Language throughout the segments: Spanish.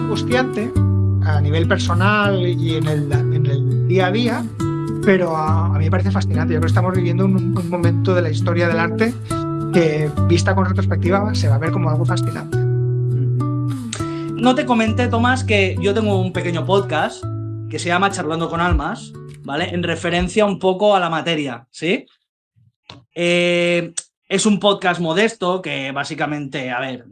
angustiante a nivel personal y en el día a día, pero a mí me parece fascinante. Yo creo que estamos viviendo un momento de la historia del arte que, vista con retrospectiva, se va a ver como algo fascinante. No te comenté, Tomás, que yo tengo un pequeño podcast que se llama Charlando con Almas, ¿vale? En referencia un poco a la materia, ¿sí? Es un podcast modesto que básicamente, a ver,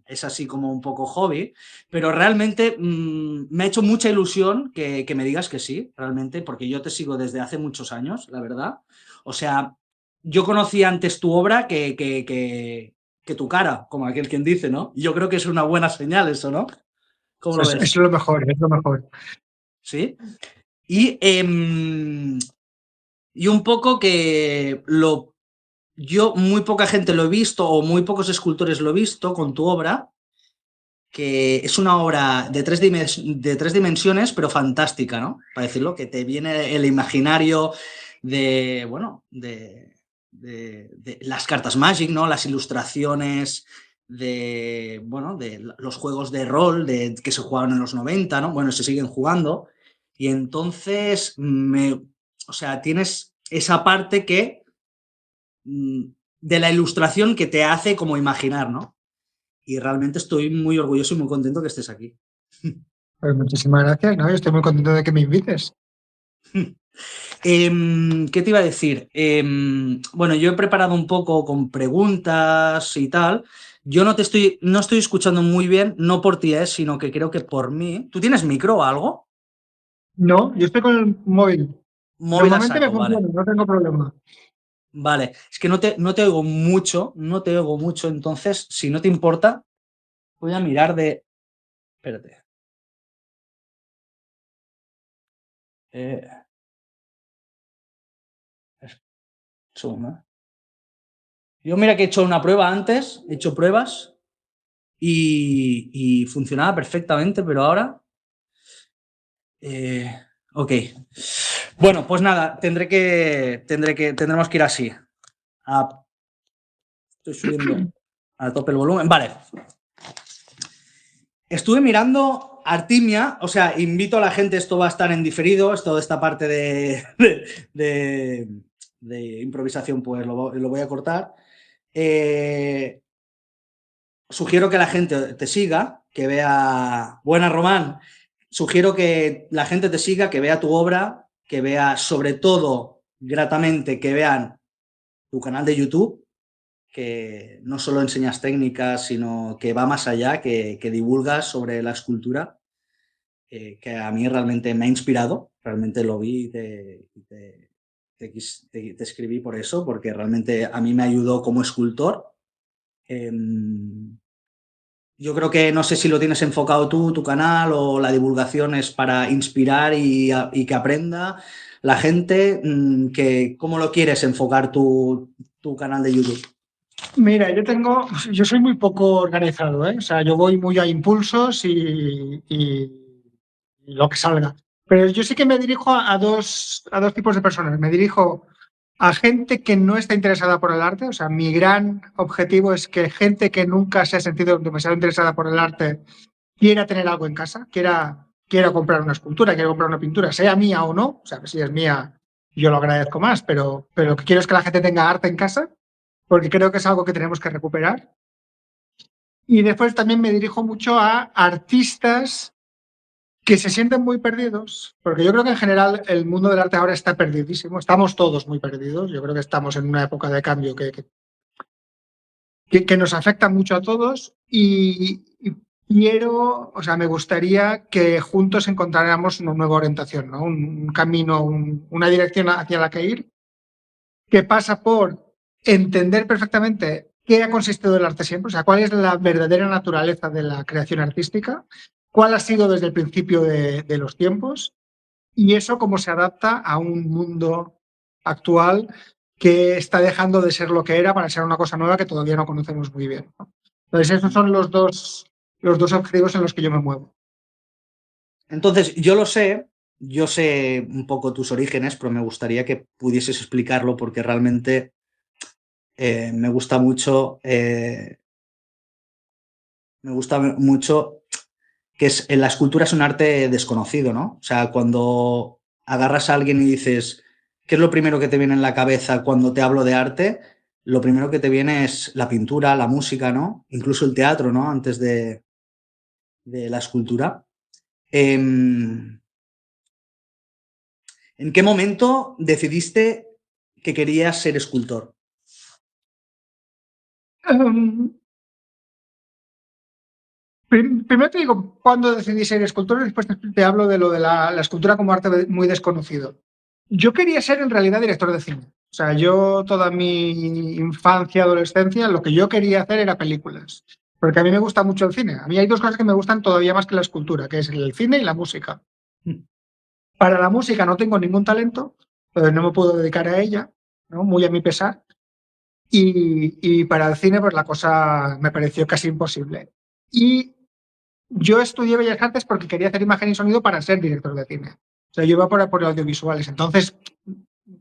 es así como un poco hobby, pero realmente me ha hecho mucha ilusión que me digas que sí, realmente, porque yo te sigo desde hace muchos años, la verdad. O sea, yo conocí antes tu obra que tu cara, como aquel quien dice, ¿no? Y yo creo que es una buena señal eso, ¿no? ¿Cómo lo ves? Es lo mejor, es lo mejor. Sí. Y un poco que yo muy poca gente lo he visto o muy pocos escultores lo he visto con tu obra, que es una obra de tres dimensiones, pero fantástica, ¿no? Para decirlo, que te viene el imaginario de, bueno, de las cartas Magic, ¿no? Las ilustraciones de, bueno, de los juegos de rol que se jugaban en los 90, ¿no? Bueno, se siguen jugando. Y entonces, o sea, tienes esa parte que de la ilustración que te hace como imaginar, ¿no? Y realmente estoy muy orgulloso y muy contento que estés aquí. Pues muchísimas gracias, ¿no? Yo estoy muy contento de que me invites. ¿Qué te iba a decir? Bueno, yo he preparado un poco con preguntas y tal. Yo no estoy escuchando muy bien, no por ti, sino que creo que por mí. ¿Tú tienes micro o algo? No, yo estoy con el móvil. Móvil a Normalmente me saco, vale. funciona, no tengo problema. Vale, es que no te oigo mucho, entonces, si no te importa, voy a mirar de... Espérate. Segundo. Yo mira que he hecho una prueba antes, he hecho pruebas y funcionaba perfectamente, pero ahora... ok. Bueno, pues nada, tendremos que ir así. Estoy subiendo a tope el volumen. Vale. Estuve mirando Artimia, o sea, invito a la gente, esto va a estar en diferido, es toda esta parte de improvisación, pues lo voy a cortar. Sugiero que la gente te siga, que vea... Buena, Román. Sugiero que la gente te siga, que vea tu obra, que vea, sobre todo, gratamente, que vean tu canal de YouTube, que no solo enseñas técnicas, sino que va más allá, que divulgas sobre la escultura, que a mí realmente me ha inspirado. Realmente lo vi y te escribí por eso, porque realmente a mí me ayudó como escultor. Yo creo que no sé si lo tienes enfocado tú, tu canal, o la divulgación es para inspirar y que aprenda la gente. ¿Cómo lo quieres enfocar tu canal de YouTube? Mira, yo soy muy poco organizado, ¿eh? O sea, yo voy muy a impulsos y lo que salga. Pero yo sí que me dirijo a dos tipos de personas. Me dirijo a gente que no está interesada por el arte. O sea, mi gran objetivo es que gente que nunca se ha sentido demasiado interesada por el arte quiera tener algo en casa, quiera comprar una escultura, quiera comprar una pintura, sea mía o no. O sea, si es mía, yo lo agradezco más, pero lo que quiero es que la gente tenga arte en casa, porque creo que es algo que tenemos que recuperar. Y después también me dirijo mucho a artistas que se sienten muy perdidos, porque yo creo que en general el mundo del arte ahora está perdidísimo, estamos todos muy perdidos, yo creo que estamos en una época de cambio que nos afecta mucho a todos y quiero, o sea, me gustaría que juntos encontráramos una nueva orientación, ¿no? Un camino, una dirección hacia la que ir, que pasa por entender perfectamente qué ha consistido el arte siempre, o sea, cuál es la verdadera naturaleza de la creación artística, cuál ha sido desde el principio de los tiempos y eso cómo se adapta a un mundo actual que está dejando de ser lo que era para ser una cosa nueva que todavía no conocemos muy bien, ¿no? Entonces, esos son los dos objetivos en los que yo me muevo. Entonces, yo sé un poco tus orígenes, pero me gustaría que pudieses explicarlo porque realmente me gusta mucho que la escultura es un arte desconocido, ¿no? O sea, cuando agarras a alguien y dices, ¿qué es lo primero que te viene en la cabeza cuando te hablo de arte? Lo primero que te viene es la pintura, la música, ¿no? Incluso el teatro, ¿no? Antes de la escultura. ¿En qué momento decidiste que querías ser escultor? Um, Primero te digo cuándo decidí ser escultor y después te hablo de lo de la escultura como arte muy desconocido. Yo quería ser en realidad director de cine. O sea, yo toda mi infancia, adolescencia, lo que yo quería hacer era películas. Porque a mí me gusta mucho el cine. A mí hay dos cosas que me gustan todavía más que la escultura, que es el cine y la música. Para la música no tengo ningún talento, entonces no me puedo dedicar a ella, ¿no? Muy a mi pesar. Y para el cine, pues la cosa me pareció casi imposible. Y yo estudié Bellas Artes porque quería hacer imagen y sonido para ser director de cine. O sea, yo iba por audiovisuales. Entonces,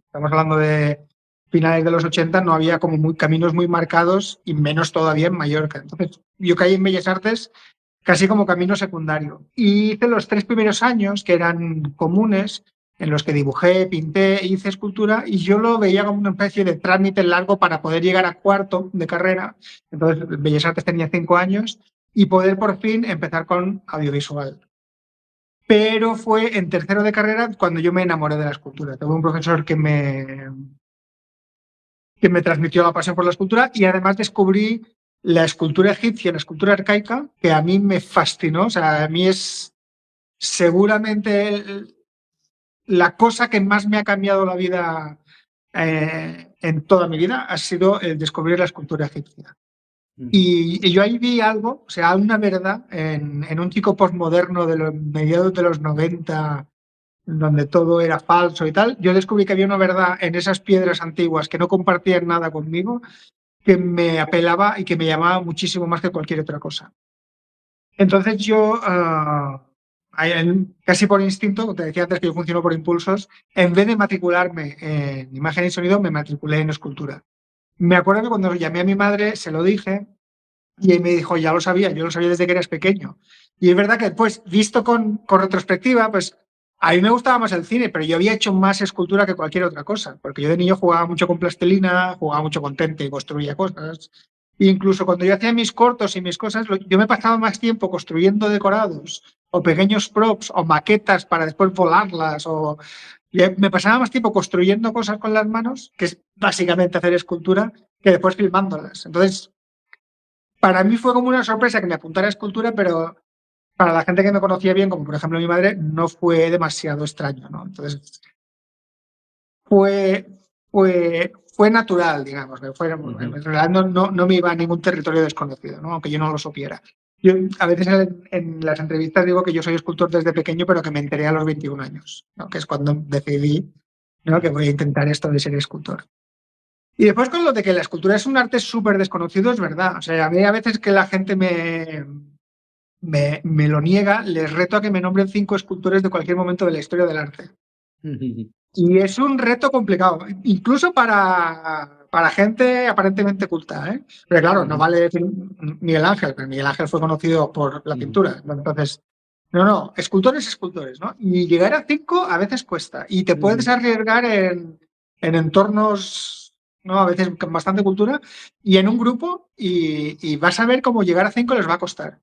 estamos hablando de finales de los 80, no había como caminos muy marcados y menos todavía en Mallorca. Entonces, yo caí en Bellas Artes casi como camino secundario. Y hice los 3 primeros años, que eran comunes, en los que dibujé, pinté, hice escultura, y yo lo veía como una especie de trámite largo para poder llegar a cuarto de carrera. Entonces, Bellas Artes tenía 5 años y poder por fin empezar con audiovisual. Pero fue en tercero de carrera cuando yo me enamoré de la escultura. Tuve un profesor que me transmitió la pasión por la escultura y además descubrí la escultura egipcia, la escultura arcaica, que a mí me fascinó. O sea, a mí es seguramente la cosa que más me ha cambiado la vida en toda mi vida, ha sido el descubrir la escultura egipcia. Y yo ahí vi algo, o sea, una verdad en un chico postmoderno de los mediados de los 90, donde todo era falso y tal. Yo descubrí que había una verdad en esas piedras antiguas que no compartían nada conmigo, que me apelaba y que me llamaba muchísimo más que cualquier otra cosa. Entonces yo, casi por instinto, como te decía antes que yo funciono por impulsos, en vez de matricularme en imagen y sonido, me matriculé en escultura. Me acuerdo que cuando llamé a mi madre se lo dije y me dijo, ya lo sabía, yo lo sabía desde que eras pequeño. Y es verdad que después, visto con retrospectiva, pues a mí me gustaba más el cine, pero yo había hecho más escultura que cualquier otra cosa, porque yo de niño jugaba mucho con plastilina, jugaba mucho con Tente y construía cosas. E incluso cuando yo hacía mis cortos y mis cosas, yo me pasaba más tiempo construyendo decorados o pequeños props o maquetas para después volarlas me pasaba más tiempo construyendo cosas con las manos, que es básicamente hacer escultura, que después filmándolas. Entonces, para mí fue como una sorpresa que me apuntara a escultura, pero para la gente que me conocía bien, como por ejemplo mi madre, no fue demasiado extraño, ¿no? Entonces, fue, fue natural, digamos. En realidad no me iba a ningún territorio desconocido, ¿no? Aunque yo no lo supiera. Yo a veces en las entrevistas digo que yo soy escultor desde pequeño, pero que me enteré a los 21 años, ¿no? Que es cuando decidí, ¿no?, que voy a intentar esto de ser escultor. Y después con lo de que la escultura es un arte súper desconocido, es verdad. O sea, a mí a veces que la gente me lo niega, les reto a que me nombren 5 escultores de cualquier momento de la historia del arte. Y es un reto complicado, incluso para gente aparentemente culta, ¿eh? Pero claro, no vale decir Miguel Ángel, pero Miguel Ángel fue conocido por la pintura. Entonces, no, escultores, ¿no? Y llegar a 5 a veces cuesta. Y te puedes arriesgar en entornos, ¿no?, a veces con bastante cultura, y en un grupo, y vas a ver cómo llegar a 5 les va a costar.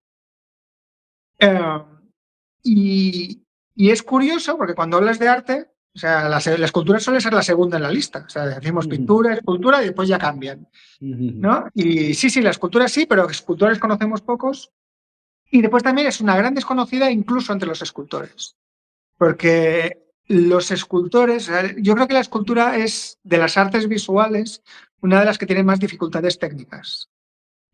Y es curioso porque cuando hablas de arte, o sea, la escultura suele ser la segunda en la lista. O sea, decimos pintura, escultura y después ya cambian, ¿no? Y sí, la escultura sí, pero escultores conocemos pocos. Y después también es una gran desconocida incluso entre los escultores. Porque los escultores, yo creo que la escultura es de las artes visuales una de las que tiene más dificultades técnicas.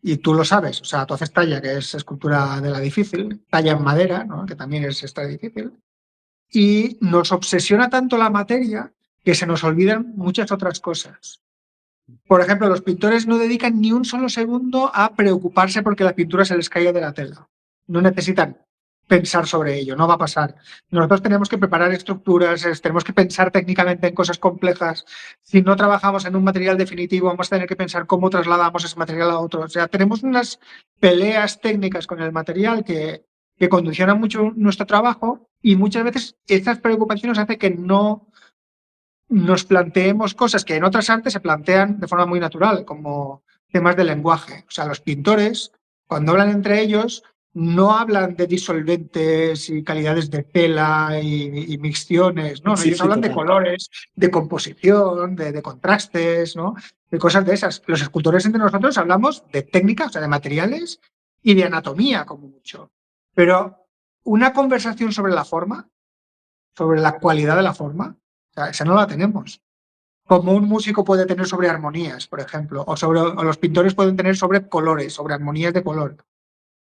Y tú lo sabes, o sea, tú haces talla, que es escultura de la difícil, talla en madera, ¿no?, que también es extra difícil, y nos obsesiona tanto la materia que se nos olvidan muchas otras cosas. Por ejemplo, los pintores no dedican ni un solo segundo a preocuparse porque la pintura se les caiga de la tela. No necesitan pensar sobre ello, no va a pasar. Nosotros tenemos que preparar estructuras, tenemos que pensar técnicamente en cosas complejas. Si no trabajamos en un material definitivo, vamos a tener que pensar cómo trasladamos ese material a otro. O sea, tenemos unas peleas técnicas con el material que que condicionan mucho nuestro trabajo y muchas veces estas preocupaciones hacen que no nos planteemos cosas que en otras artes se plantean de forma muy natural, como temas de lenguaje. O sea, los pintores, cuando hablan entre ellos, no hablan de disolventes y calidades de tela y mixciones, no, Sí, ellos sí, hablan de total. colores, de composición, de contrastes, ¿no? De cosas de esas. Los escultores entre nosotros hablamos de técnica, o sea, de materiales y de anatomía, como mucho. Pero una conversación sobre la forma, sobre la cualidad de la forma, o sea, esa no la tenemos. Como un músico puede tener sobre armonías, por ejemplo, o los pintores pueden tener sobre colores, sobre armonías de color.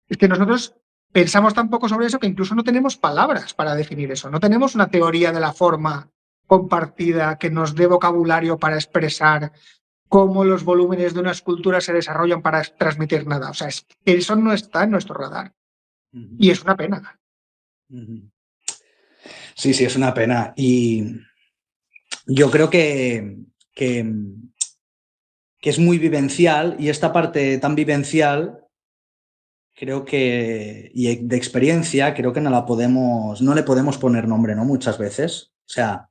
Es que nosotros pensamos tan poco sobre eso que incluso no tenemos palabras para definir eso. No tenemos una teoría de la forma compartida que nos dé vocabulario para expresar cómo los volúmenes de una escultura se desarrollan para transmitir nada. O sea, es que eso no está en nuestro radar. Ujú, Y es una pena. ujú. Sí, sí, es una pena. Y yo creo que, que es muy vivencial y esta parte tan vivencial creo que, y de experiencia, creo que no le podemos poner nombre, ¿no? Muchas veces. O sea,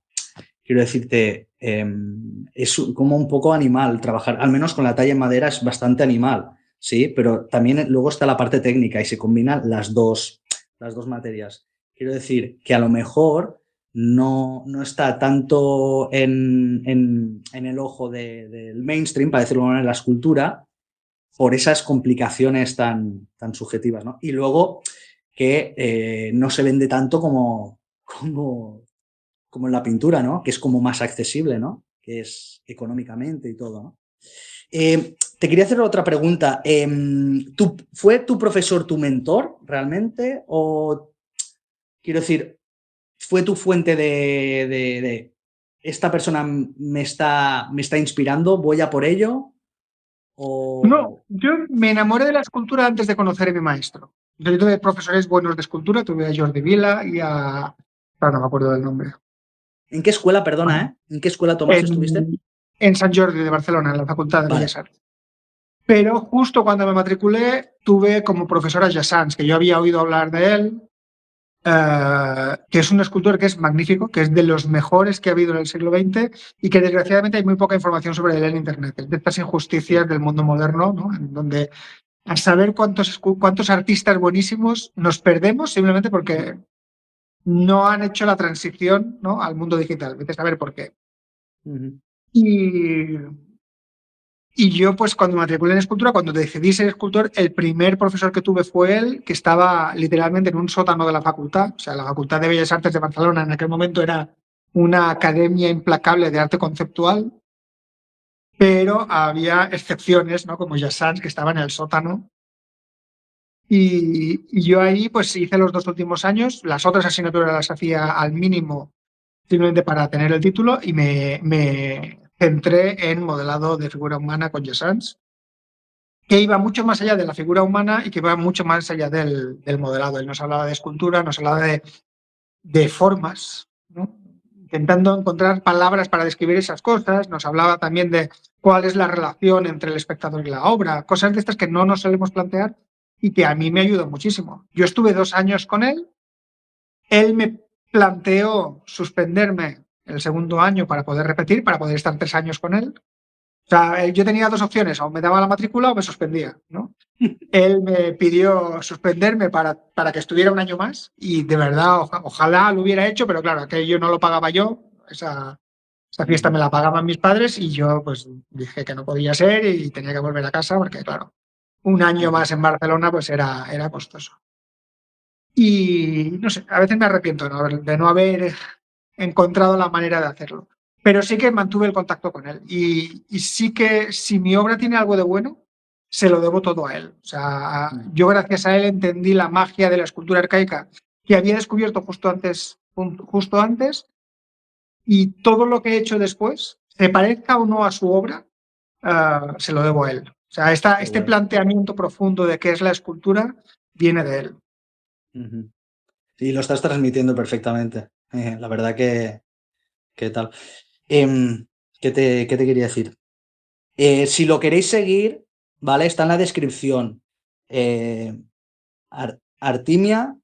quiero decirte, es como un poco animal trabajar, al menos con la talla en madera es bastante animal, ¿sí? Pero también luego está la parte técnica y se combinan las dos materias. Quiero decir que a lo mejor no está tanto en el ojo del mainstream, para decirlo de alguna manera, la escultura, por esas complicaciones tan subjetivas, ¿no? Y luego que no se vende tanto como en la pintura, ¿no? Que es como más accesible, ¿no? Que es económicamente y todo, ¿no? Te quería hacer otra pregunta. ¿Fue tu profesor tu mentor realmente? O quiero decir, ¿fue tu fuente de esta persona me está inspirando, voy a por ello? No, O... yo me enamoré de la escultura antes de conocer a mi maestro. Yo tuve profesores buenos de escultura, tuve a Jordi Vila y a... Ah, no me acuerdo del nombre. ¿En qué escuela, perdona, ¿En qué escuela, Tomás, estuviste? En Sant Jordi de Barcelona, en la Facultad de Vale. Bellas Artes. Pero justo cuando me matriculé, tuve como profesor a Jassans, que yo había oído hablar de él, que es un escultor que es magnífico, que es de los mejores que ha habido en el siglo XX y que desgraciadamente hay muy poca información sobre él en Internet. Es de estas injusticias del mundo moderno, ¿no? En donde a saber cuántos artistas buenísimos nos perdemos simplemente porque no han hecho la transición, ¿no?, al mundo digital. Vete a saber por qué. Uh-huh. Y, y yo, pues cuando me matriculé en escultura, cuando decidí ser escultor, el primer profesor que tuve fue él, que estaba literalmente en un sótano de la facultad. O sea, la Facultad de Bellas Artes de Barcelona en aquel momento era una academia implacable de arte conceptual, pero había excepciones, ¿no?, como Jassans, que estaba en el sótano. Y yo ahí pues hice los 2 últimos años, las otras asignaturas las hacía al mínimo simplemente para tener el título y me centré en modelado de figura humana con Jassans, que iba mucho más allá de la figura humana y que iba mucho más allá del modelado. Él nos hablaba de escultura, nos hablaba de formas, ¿no?, intentando encontrar palabras para describir esas cosas, nos hablaba también de cuál es la relación entre el espectador y la obra, cosas de estas que no nos solemos plantear y que a mí me ayudó muchísimo. Yo estuve 2 años con él me planteó suspenderme el segundo año para poder repetir, para poder estar 3 años con él. O sea, yo tenía dos opciones, o me daba la matrícula o me suspendía, ¿no? Él me pidió suspenderme para que estuviera un año más y de verdad, ojalá lo hubiera hecho, pero claro, aquello no lo pagaba yo, esa fiesta me la pagaban mis padres y yo pues dije que no podía ser y tenía que volver a casa porque claro, un año Uh-huh. más en Barcelona pues era costoso. Y no sé, a veces me arrepiento de no haber encontrado la manera de hacerlo. Pero sí que mantuve el contacto con él. Y sí que si mi obra tiene algo de bueno, se lo debo todo a él. O sea, yo gracias a él entendí la magia de la escultura arcaica que había descubierto justo antes y todo lo que he hecho después, se parezca o no a su obra, se lo debo a él. O sea, Qué este bueno. planteamiento profundo de qué es la escultura viene de él. Uh-huh. Sí, lo estás transmitiendo perfectamente. La verdad que tal. ¿Qué te quería decir? Si lo queréis seguir, ¿vale? Está en la descripción. Artimia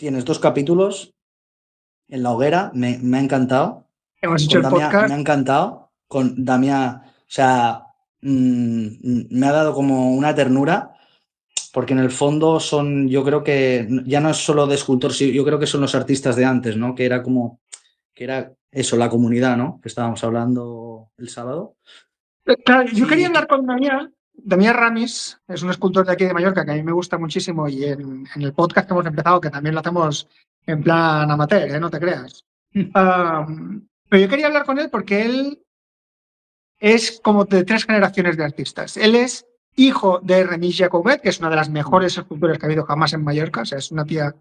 tienes 2 capítulos en la hoguera, me ha encantado. Hemos hecho Con el Damián me podcast. ha encantado. Con Damián, o sea, me ha dado como una ternura, porque en el fondo son, yo creo que ya no es solo de escultor, yo creo que son los artistas de antes, ¿no? Que era eso, la comunidad, ¿no? Que estábamos hablando el sábado. Claro, yo quería Y hablar con Damián. Damián Ramis es un escultor de aquí de Mallorca que a mí me gusta muchísimo y en el podcast que hemos empezado, que también lo hacemos en plan amateur, no te creas. Pero yo quería hablar con él porque él es como de 3 generaciones de artistas. Él es hijo de Remis Jacobet, que es una de las mejores escultoras que ha habido jamás en Mallorca, o sea, es una tía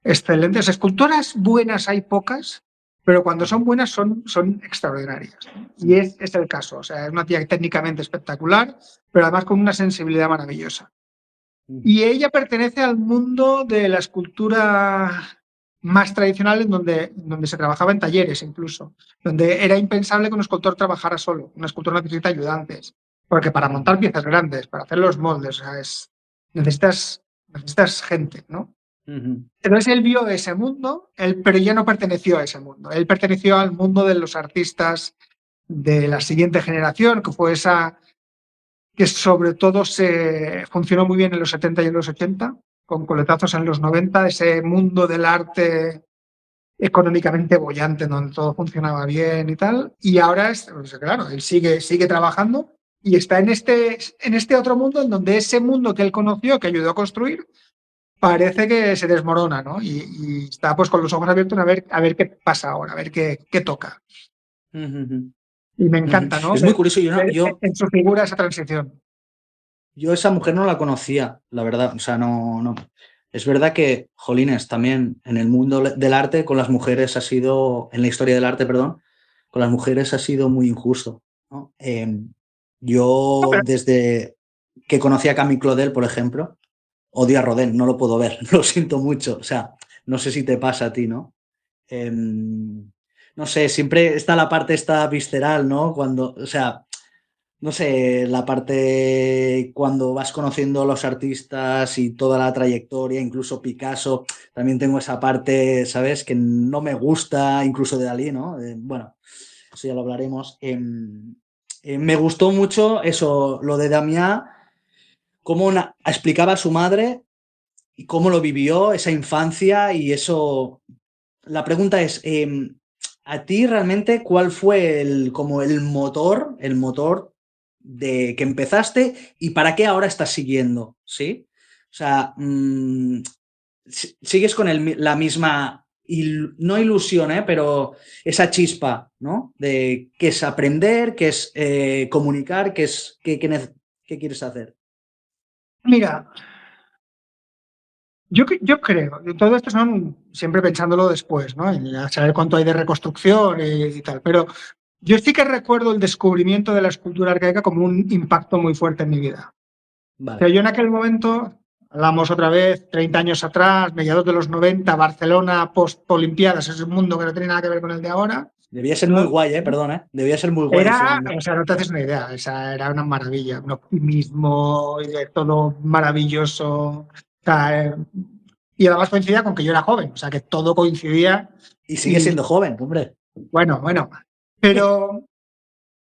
excelente. O sea, escultoras buenas hay pocas, pero cuando son buenas son extraordinarias. Y es el caso. O sea, es una tía técnicamente espectacular, pero además con una sensibilidad maravillosa. Y ella pertenece al mundo de la escultura más tradicional, donde se trabajaba en talleres incluso, donde era impensable que un escultor trabajara solo. Un escultor necesita ayudantes, porque para montar piezas grandes, para hacer los moldes, o sea, necesitas gente, ¿no? Entonces él vio ese mundo, pero ya no perteneció a ese mundo. Él perteneció al mundo de los artistas de la siguiente generación, que fue esa que sobre todo se funcionó muy bien en los 70 y en los 80, con coletazos en los 90, ese mundo del arte económicamente bollante, donde todo funcionaba bien y tal. Y ahora, pues, claro, él sigue trabajando y está en este otro mundo, en donde ese mundo que él conoció, que ayudó a construir, parece que se desmorona, ¿no? Y está pues con los ojos abiertos a ver qué pasa ahora, a ver qué toca. Y me encanta, ¿no? Es muy curioso, Ver en su figura esa transición. yo esa mujer no la conocía, la verdad. O sea, no. Es verdad que, jolines, también en el mundo del arte, con las mujeres ha sido, en la historia del arte, perdón, con las mujeres ha sido muy injusto, ¿no? Yo, desde que conocí a Camille Claudel, por ejemplo, odio a Rodin, no lo puedo ver, lo siento mucho. O sea, no sé si te pasa a ti, ¿no? No sé, siempre está la parte esta visceral, ¿no? Cuando, o sea, no sé, la parte cuando vas conociendo a los artistas y toda la trayectoria, incluso Picasso, también tengo esa parte, ¿sabes? Que no me gusta, incluso de Dalí, ¿no? Bueno, eso ya lo hablaremos. Me gustó mucho eso, lo de Damián, cómo explicaba a su madre y cómo lo vivió, esa infancia y eso. La pregunta es, ¿a ti realmente cuál fue como el motor de que empezaste y para qué ahora estás siguiendo? ¿Sí? O sea, sigues con la misma, no ilusión, pero esa chispa, ¿no? De qué es aprender, qué es comunicar, qué quieres hacer. Mira, yo creo, todo esto son siempre pensándolo después, ¿no? Y a saber cuánto hay de reconstrucción y tal, pero yo sí que recuerdo el descubrimiento de la escultura arcaica como un impacto muy fuerte en mi vida. O sea, Vale. yo en aquel momento, hablamos otra vez, 30 años atrás, mediados de los 90, Barcelona, post-Olimpiadas, es un mundo que no tiene nada que ver con el de ahora, Debía ser muy ¿no? guay, perdón, Debía ser muy guay ese Era, mundo. o sea, no te haces una idea, esa era una maravilla, un optimismo y de todo maravilloso. O sea, y además coincidía con que yo era joven, o sea, que todo coincidía. Y sigue Y siendo joven, hombre. bueno, pero,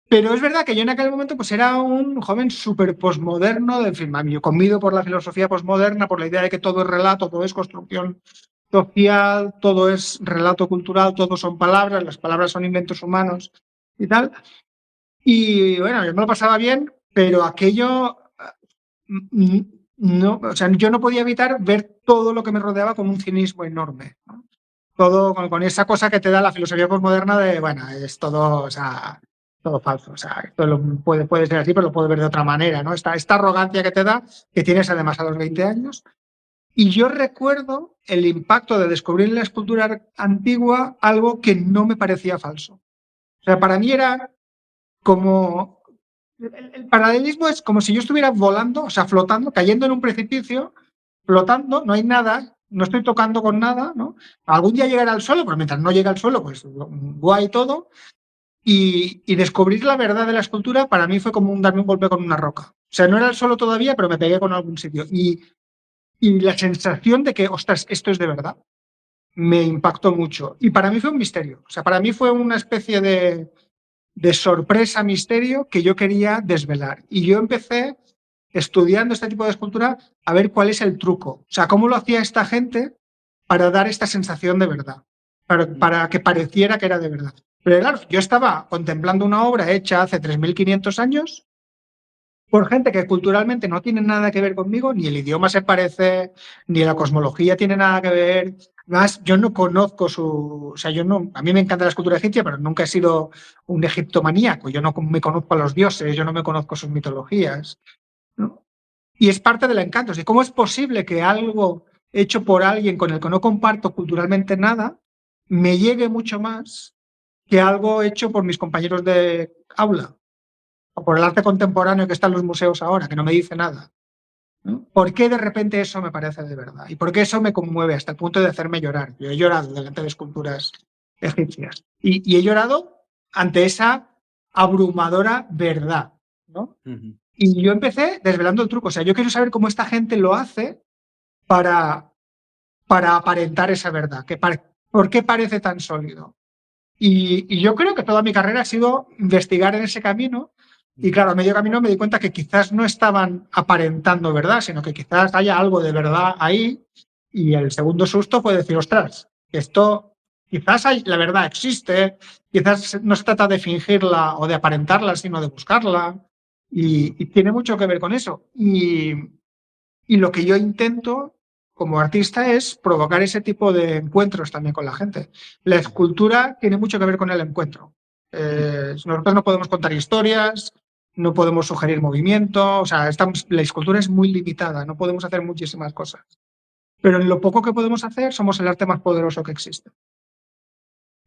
pero es verdad que yo en aquel momento pues era un joven súper posmoderno, en fin, yo comido por la filosofía posmoderna, por la idea de que todo es relato, todo es construcción social, todo es relato cultural, todo son palabras, las palabras son inventos humanos y tal. Y bueno, yo me lo pasaba bien, pero aquello, mm, no, o sea, yo no podía evitar ver todo lo que me rodeaba con un cinismo enorme, ¿no? Todo con esa cosa que te da la filosofía postmoderna de, bueno, es todo, o sea, todo falso, o sea, esto puede ser así, pero lo puedo ver de otra manera, ¿no? Esta arrogancia que te da, que tienes además a los 20 años. Y yo recuerdo el impacto de descubrir en la escultura antigua algo que no me parecía falso. O sea, para mí era como el paralelismo es como si yo estuviera volando, o sea, flotando, cayendo en un precipicio, flotando, no hay nada, no estoy tocando con nada, ¿no? Algún día llegará al suelo, pero mientras no llega al suelo, pues guay todo. Y descubrir la verdad de la escultura para mí fue como darme un golpe con una roca. O sea, no era el suelo todavía, pero me pegué con algún sitio. Y la sensación de que, ostras, esto es de verdad. me impactó mucho. Y para mí fue un misterio. O sea, para mí fue una especie de sorpresa, misterio que yo quería desvelar. Y yo empecé estudiando este tipo de escultura a ver cuál es el truco. O sea, cómo lo hacía esta gente para dar esta sensación de verdad, para que pareciera que era de verdad. Pero claro, yo estaba contemplando una obra hecha hace 3.500 años por gente que culturalmente no tiene nada que ver conmigo, ni el idioma se parece, ni la cosmología tiene nada que ver. Más, yo no conozco su. O sea, yo no. A mí me encanta la escultura egipcia, pero nunca he sido un egiptomaníaco. Yo no me conozco a los dioses, yo no me conozco sus mitologías, ¿no? Y es parte del encanto. ¿Y cómo es posible que algo hecho por alguien con el que no comparto culturalmente nada me llegue mucho más que algo hecho por mis compañeros de aula o por el arte contemporáneo que está en los museos ahora, que no me dice nada? ¿No? ¿Por qué de repente eso me parece de verdad? ¿Y por qué eso me conmueve hasta el punto de hacerme llorar? Yo he llorado delante de esculturas egipcias y he llorado ante esa abrumadora verdad, ¿no? Y yo empecé desvelando el truco. O sea, yo quiero saber cómo esta gente lo hace para, para aparentar esa verdad. ¿Por qué parece tan sólido? Y yo creo que toda mi carrera ha sido investigar en ese camino. Y claro, a medio camino me di cuenta que quizás no estaban aparentando verdad, sino que quizás haya algo de verdad ahí. Y el segundo susto fue decir, ostras, esto la verdad existe, quizás no se trata de fingirla o de aparentarla, sino de buscarla. Y tiene mucho que ver con eso. Y lo que yo intento como artista es provocar ese tipo de encuentros también con la gente. La escultura tiene mucho que ver con el encuentro. Nosotros no podemos contar historias, no podemos sugerir movimiento, o sea, la escultura es muy limitada, no podemos hacer muchísimas cosas. Pero en lo poco que podemos hacer somos el arte más poderoso que existe,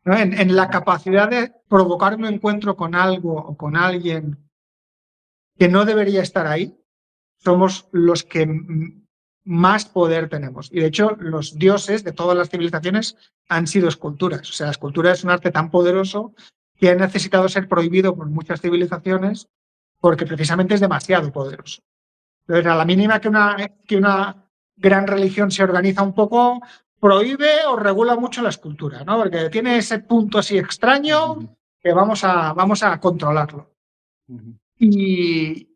¿no? En la capacidad de provocar un encuentro con algo o con alguien que no debería estar ahí, somos los que más poder tenemos. Y de hecho, los dioses de todas las civilizaciones han sido esculturas. O sea, la escultura es un arte tan poderoso que ha necesitado ser prohibido por muchas civilizaciones porque precisamente es demasiado poderoso. Entonces, a la mínima que una gran religión se organiza un poco, prohíbe o regula mucho la escultura, ¿no? Porque tiene ese punto así extraño que vamos a controlarlo. Y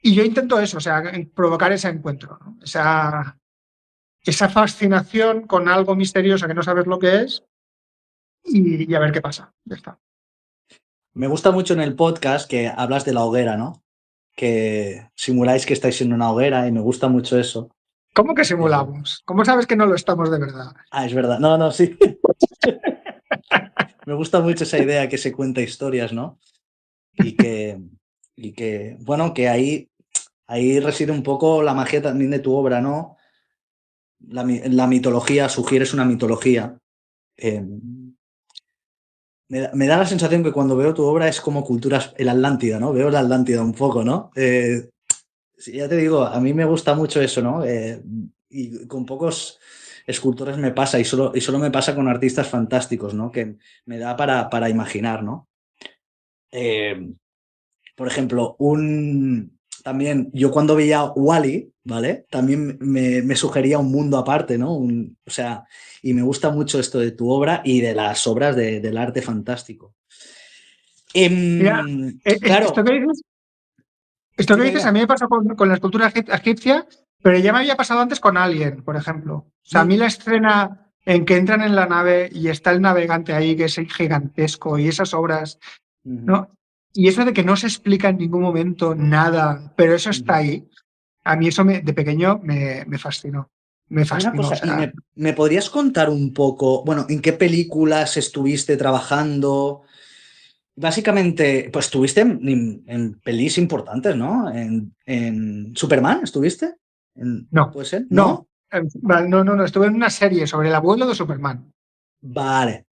yo intento eso, o sea, provocar ese encuentro, ¿no? Esa fascinación con algo misterioso que no sabes lo que es y a ver qué pasa. Ya está. Me gusta mucho en el podcast que hablas de la hoguera, ¿no? Que simuláis que estáis en una hoguera y me gusta mucho eso. ¿Cómo que simulamos? ¿Cómo sabes que no lo estamos de verdad? Ah, es verdad. No, sí. Me gusta mucho esa idea que se cuenta historias, ¿no? Y que bueno, que ahí reside un poco la magia también de tu obra, ¿no? La mitología, sugieres una mitología. Me da la sensación que cuando veo tu obra es como culturas, el Atlántida, ¿no? Veo la Atlántida un poco, ¿no? Sí, ya te digo, a mí me gusta mucho eso, ¿no? Y con pocos escultores me pasa, y solo me pasa con artistas fantásticos, ¿no? Que me da para imaginar, ¿no? Por ejemplo, también yo cuando veía Wall-E, ¿vale? También me sugería un mundo aparte, ¿no? O sea, y me gusta mucho esto de tu obra y de las obras del arte fantástico. Mira, Claro. esto que Dime, dices a dime. mí me pasó con la escultura egipcia, pero ya me había pasado antes con Alien, por ejemplo. O sea, a mí la escena en que entran en la nave y está el navegante ahí, que es gigantesco, y esas obras, ¿no? Y eso de que no se explica en ningún momento nada, pero eso está ahí. A mí eso de pequeño me fascinó. Me Hay una fascinó. O cosa, ¿y sea, me podrías contar un poco, bueno, en qué películas estuviste trabajando? Básicamente, pues estuviste en pelis importantes, ¿no? En Superman, ¿estuviste? no, ¿Puede ser? no. ¿No? No. Estuve en una serie sobre el abuelo de Superman. Vale.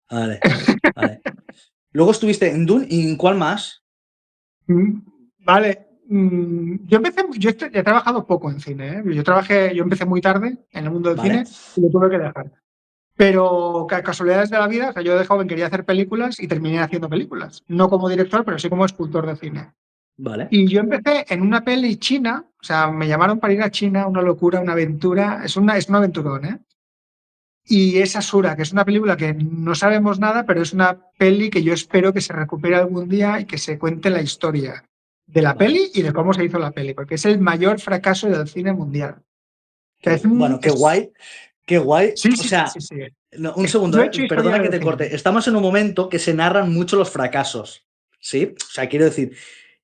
Luego estuviste en Dune, ¿y en cuál más? Mm, Vale. He trabajado poco en cine, ¿eh? Yo empecé muy tarde en el mundo del Vale. cine y lo tuve que dejar. Pero casualidades de la vida, o sea, yo de joven quería hacer películas y terminé haciendo películas. No como director, pero sí como escultor de cine. Vale. Y yo empecé en una peli china, o sea, me llamaron para ir a China, una locura, una aventura. Es un aventurón, ¿eh? Y es Asura, que es una película que no sabemos nada, pero es una peli que yo espero que se recupere algún día y que se cuente la historia de la peli y de cómo se hizo la peli, porque es el mayor fracaso del cine mundial. Bueno, qué guay. Qué guay. Sí, O sí, sea, sí, sí. no, un segundo, Yo he hecho historia perdona que del te cine. corte. Estamos en un momento que se narran mucho los fracasos, ¿sí? O sea, quiero decir,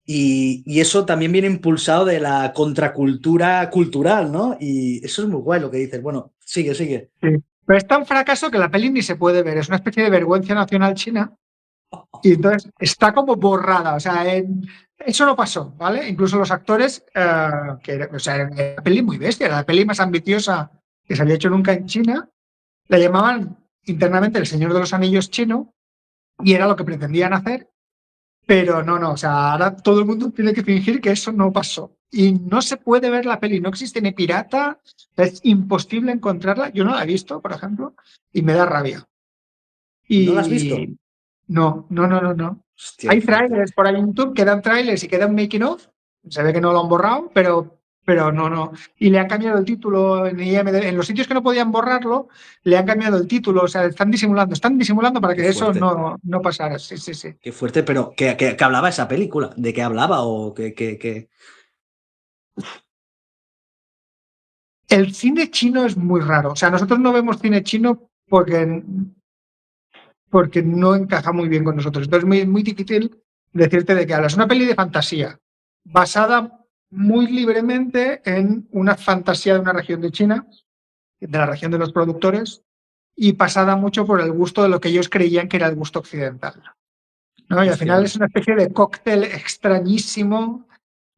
y eso también viene impulsado de la contracultura cultural, ¿no? Y eso es muy guay lo que dices. Bueno, sigue, sigue. Sí. Pero es tan fracaso que la peli ni se puede ver. Es una especie de vergüenza nacional china y entonces está como borrada. O sea, eso no pasó, ¿vale? Incluso los actores, o sea, era una peli muy bestia, era la peli más ambiciosa que se había hecho nunca en China. La llamaban internamente El Señor de los Anillos chino y era lo que pretendían hacer. Pero no, o sea, ahora todo el mundo tiene que fingir que eso no pasó. Y no se puede ver la peli, no existe ni pirata, es imposible encontrarla. Yo no la he visto, por ejemplo, y me da rabia. ¿No lo has visto? Y no. Hostia, qué Hay fuerte. trailers por ahí en YouTube, quedan trailers y quedan making of. Se ve que no lo han borrado, pero no. Y le han cambiado el título en IMDb. En los sitios que no podían borrarlo, le han cambiado el título. O sea, están disimulando para Qué que eso fuerte. no pasara. Sí. Qué fuerte, pero ¿qué hablaba esa película? ¿De qué hablaba o qué? El cine chino es muy raro. O sea, nosotros no vemos cine chino porque no encaja muy bien con nosotros. Entonces es muy difícil decirte de qué habla. Es una peli de fantasía, basada muy libremente en una fantasía de una región de China, de la región de los productores, y pasada mucho por el gusto de lo que ellos creían que era el gusto occidental, ¿no? Y al Hostia, final es una especie de cóctel extrañísimo,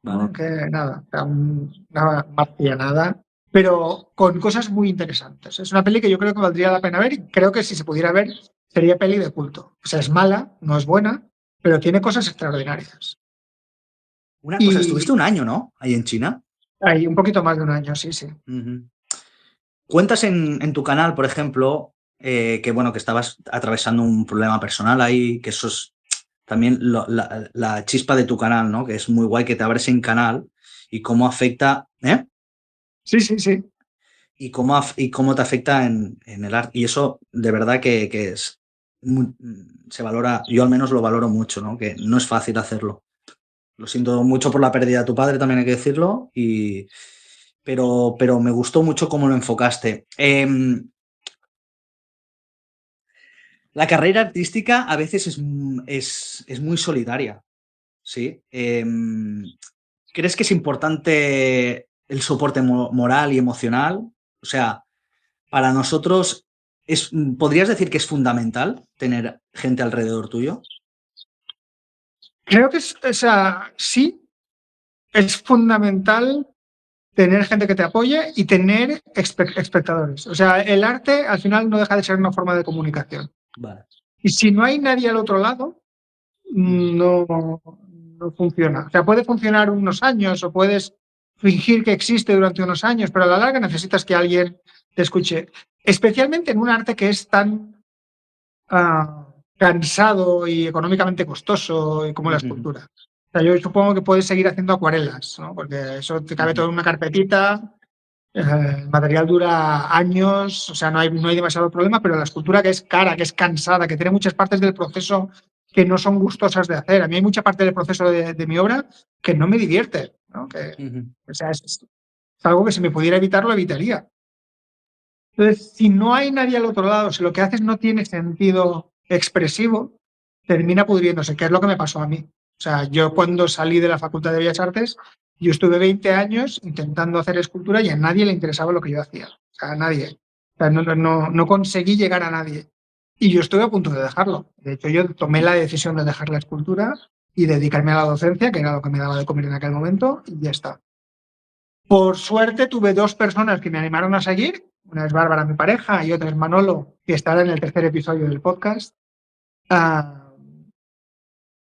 ¿no? vale. Que nada, una marcianada, pero con cosas muy interesantes. Es una peli que yo creo que valdría la pena ver y creo que si se pudiera ver sería peli de culto. O sea, es mala, no es buena, pero tiene cosas extraordinarias. Una cosa, estuviste Y un año, ¿no? Ahí en China. hay un poquito más de un año, sí. Ujú. Cuentas en tu canal, por ejemplo, que bueno, que estabas atravesando un problema personal ahí, que eso es también la chispa de tu canal, ¿no? Que es muy guay que te abres en canal y cómo afecta, ¿eh? Sí. Y cómo te afecta en el arte. Y eso de verdad que es se valora, yo al menos lo valoro mucho, ¿no? Que no es fácil hacerlo. Lo siento mucho por la pérdida de tu padre, también hay que decirlo, pero me gustó mucho cómo lo enfocaste. La carrera artística a veces es muy solitaria, ¿sí? ¿Crees que es importante el soporte moral y emocional? O sea, para nosotros, ¿podrías decir que es fundamental tener gente alrededor tuyo? Creo que o sea, sí, es fundamental tener gente que te apoye y tener espectadores. O sea, el arte al final no deja de ser una forma de comunicación. Vale. Y si no hay nadie al otro lado, no funciona. O sea, puede funcionar unos años o puedes fingir que existe durante unos años, pero a la larga necesitas que alguien te escuche. Especialmente en un arte que es tan cansado y económicamente costoso y como la Ujú, escultura. O sea, yo supongo que puedes seguir haciendo acuarelas, ¿no? Porque eso te cabe todo ujú, en una carpetita. El material dura años, o sea, no hay demasiado problema, pero la escultura que es cara, que es cansada, que tiene muchas partes del proceso que no son gustosas de hacer. A mí hay mucha parte del proceso de mi obra que no me divierte, ¿no? ujú. O sea, es algo que si me pudiera evitar, lo evitaría. Entonces, si no hay nadie al otro lado, si lo que haces no tiene sentido expresivo, termina pudriéndose, que es lo que me pasó a mí. O sea, yo cuando salí de la Facultad de Bellas Artes, yo estuve 20 años intentando hacer escultura y a nadie le interesaba lo que yo hacía. O sea, a nadie. O sea, no conseguí llegar a nadie. Y yo estuve a punto de dejarlo. De hecho, yo tomé la decisión de dejar la escultura y dedicarme a la docencia, que era lo que me daba de comer en aquel momento, y ya está. Por suerte tuve dos personas que me animaron a seguir. Una es Bárbara, mi pareja, y otra es Manolo, que estará en el tercer episodio del podcast. Ah,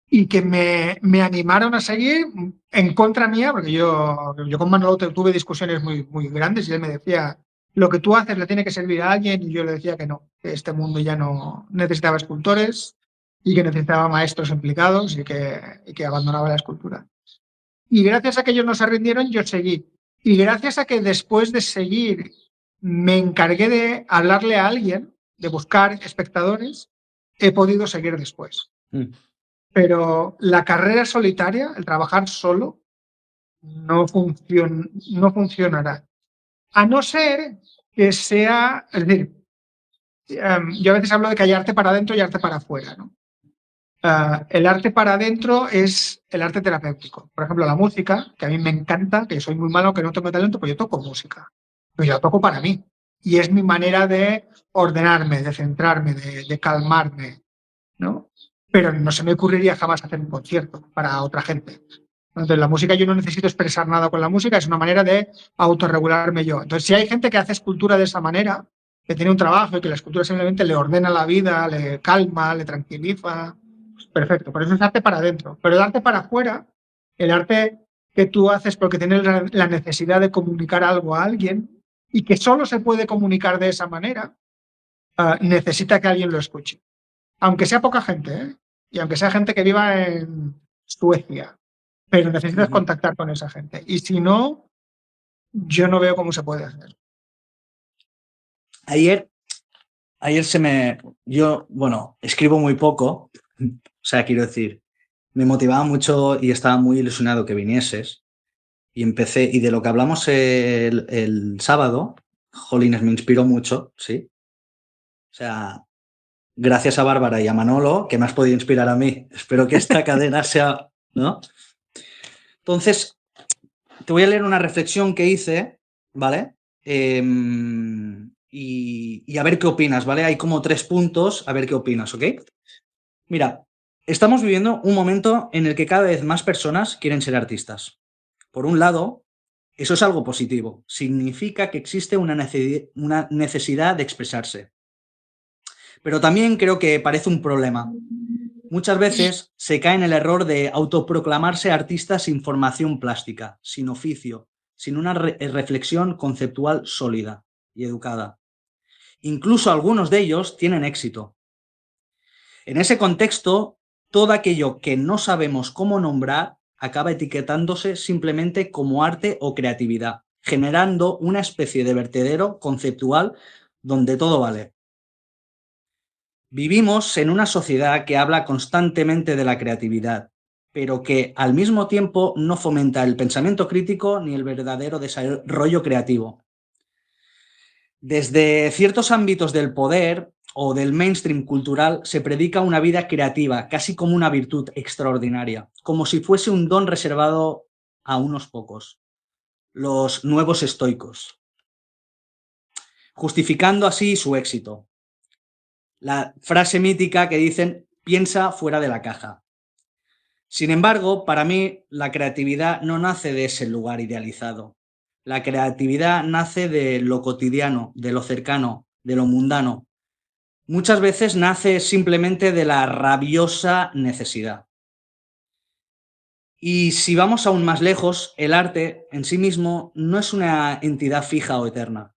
y que me animaron a seguir en contra mía, porque yo con Manolo tuve discusiones muy grandes y él me decía, lo que tú haces le tiene que servir a alguien, y yo le decía que no, que este mundo ya no necesitaba escultores y que necesitaba maestros implicados y que abandonaba la escultura. Y gracias a que ellos no se rindieron, yo seguí. Y gracias a que después de seguir me encargué de hablarle a alguien, de buscar espectadores, he podido seguir después. Pero la carrera solitaria, el trabajar solo, no funcionará. A no ser que sea, es decir, yo a veces hablo de que hay arte para adentro y arte para afuera, ¿no? El arte para adentro es el arte terapéutico. Por ejemplo, la música, que a mí me encanta, que soy muy malo, que no tengo talento, pues yo toco música. Pues yo la toco para mí. Y es mi manera de ordenarme, de centrarme, de calmarme, ¿no? Pero no se me ocurriría jamás hacer un concierto para otra gente. Entonces, la música, yo no necesito expresar nada con la música, es una manera de autorregularme yo. Entonces, si hay gente que hace escultura de esa manera, que tiene un trabajo y que la escultura simplemente le ordena la vida, le calma, le tranquiliza, pues perfecto. Por eso es arte para adentro. Pero el arte para afuera, el arte que tú haces porque tienes la necesidad de comunicar algo a alguien y que solo se puede comunicar de esa manera, necesita que alguien lo escuche. Aunque sea poca gente, ¿eh? Y aunque sea gente que viva en Suecia, pero necesitas contactar con esa gente. Y si no, yo no veo cómo se puede hacer. Ayer yo, escribo muy poco, o sea, quiero decir, me motivaba mucho y estaba muy ilusionado que vinieses y empecé, y de lo que hablamos el sábado, jolines, me inspiró mucho, ¿sí? O sea, gracias a Bárbara y a Manolo, que me has podido inspirar a mí. Espero que esta cadena sea, ¿no? Entonces, te voy a leer una reflexión que hice, ¿vale? Y a ver qué opinas, ¿vale? Hay como 3 puntos, a ver qué opinas, ¿ok? Mira, estamos viviendo un momento en el que cada vez más personas quieren ser artistas. Por un lado, eso es algo positivo. Significa que existe una necesidad de expresarse. Pero también creo que parece un problema. Muchas veces se cae en el error de autoproclamarse artistas sin formación plástica, sin oficio, sin una reflexión conceptual sólida y educada. Incluso algunos de ellos tienen éxito. En ese contexto, todo aquello que no sabemos cómo nombrar acaba etiquetándose simplemente como arte o creatividad, generando una especie de vertedero conceptual donde todo vale. Vivimos en una sociedad que habla constantemente de la creatividad, pero que al mismo tiempo no fomenta el pensamiento crítico ni el verdadero desarrollo creativo. Desde ciertos ámbitos del poder o del mainstream cultural se predica una vida creativa, casi como una virtud extraordinaria, como si fuese un don reservado a unos pocos, los nuevos estoicos, justificando así su éxito. La frase mítica que dicen, piensa fuera de la caja. Sin embargo, para mí, la creatividad no nace de ese lugar idealizado. La creatividad nace de lo cotidiano, de lo cercano, de lo mundano. Muchas veces nace simplemente de la rabiosa necesidad. Y si vamos aún más lejos, el arte en sí mismo no es una entidad fija o eterna.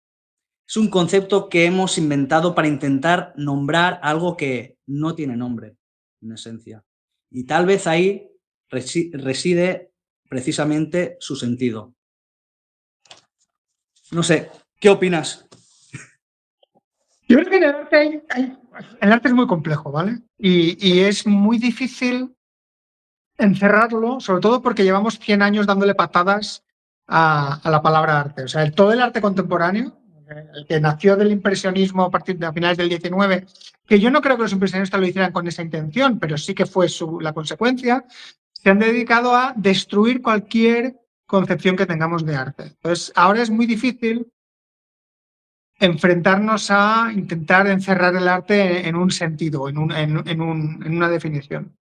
Es un concepto que hemos inventado para intentar nombrar algo que no tiene nombre, en esencia. Y tal vez ahí reside precisamente su sentido. No sé, ¿qué opinas? Yo creo que en el arte el arte es muy complejo, ¿vale? Y es muy difícil encerrarlo, sobre todo porque llevamos 100 años dándole patadas a la palabra arte. O sea, todo el arte contemporáneo, el que nació del impresionismo a partir de finales del 19, que yo no creo que los impresionistas lo hicieran con esa intención, pero sí que fue la consecuencia, se han dedicado a destruir cualquier concepción que tengamos de arte. Entonces, ahora es muy difícil enfrentarnos a intentar encerrar el arte en un sentido, en una definición.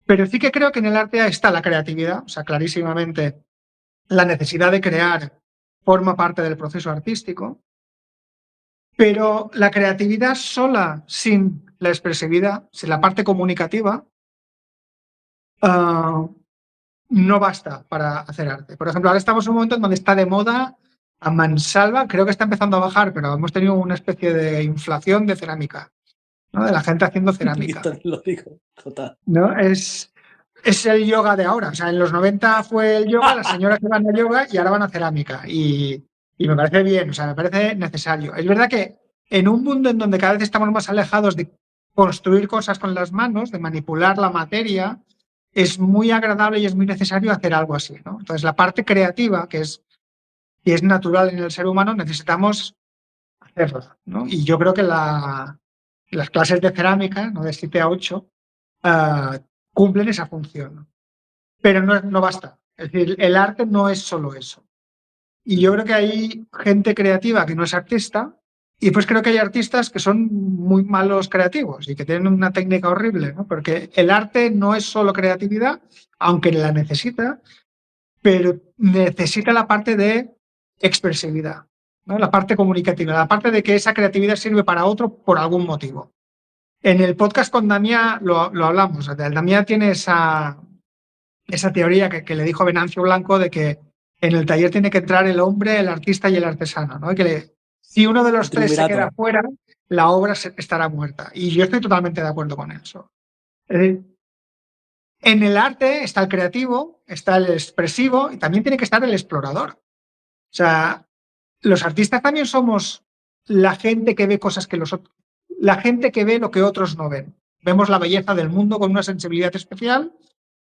Pero sí que creo que en el arte está la creatividad, o sea, clarísimamente la necesidad de crear forma parte del proceso artístico, pero la creatividad sola, sin la expresividad, sin la parte comunicativa, no basta para hacer arte. Por ejemplo, ahora estamos en un momento en donde está de moda a mansalva, creo que está empezando a bajar, pero hemos tenido una especie de inflación de cerámica, ¿no? De la gente haciendo cerámica. Lo digo, total. ¿No? Es el yoga de ahora. O sea, en los 90 fue el yoga, las señoras que van a yoga y ahora van a cerámica. Y Y me parece bien, o sea, me parece necesario. Es verdad que en un mundo en donde cada vez estamos más alejados de construir cosas con las manos, de manipular la materia, es muy agradable y es muy necesario hacer algo así, ¿no? Entonces, la parte creativa, que es natural en el ser humano, necesitamos hacerla, ¿no? Y yo creo que las clases de cerámica, ¿no? De 7 a 8, ah, cumplen esa función, ¿no? Pero no basta. Es decir, el arte no es solo eso. Y yo creo que hay gente creativa que no es artista, y pues creo que hay artistas que son muy malos creativos y que tienen una técnica horrible, ¿no? Porque el arte no es solo creatividad, aunque la necesita, pero necesita la parte de expresividad, ¿no? La parte comunicativa, la parte de que esa creatividad sirve para otro por algún motivo. En el podcast con Damián lo hablamos. Damián tiene esa teoría que le dijo Venancio Blanco de que en el taller tiene que entrar el hombre, el artista y el artesano, ¿no? Y si uno de los tres se queda fuera, la obra estará muerta. Y yo estoy totalmente de acuerdo con eso. En el arte está el creativo, está el expresivo y también tiene que estar el explorador. O sea, los artistas también somos la gente que ve cosas que la gente que ve lo que otros no ven. Vemos la belleza del mundo con una sensibilidad especial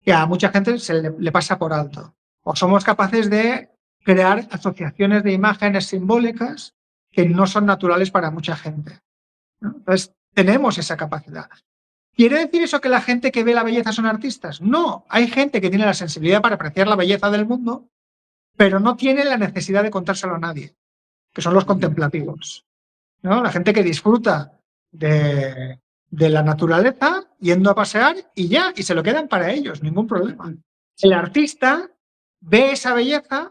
que a mucha gente le pasa por alto. O somos capaces de crear asociaciones de imágenes simbólicas que no son naturales para mucha gente, ¿no? Entonces, tenemos esa capacidad. ¿Quiere decir eso que la gente que ve la belleza son artistas? No, hay gente que tiene la sensibilidad para apreciar la belleza del mundo, pero no tiene la necesidad de contárselo a nadie, que son los contemplativos, ¿no? La gente que disfruta de la naturaleza yendo a pasear y ya, y se lo quedan para ellos, ningún problema. El artista ve esa belleza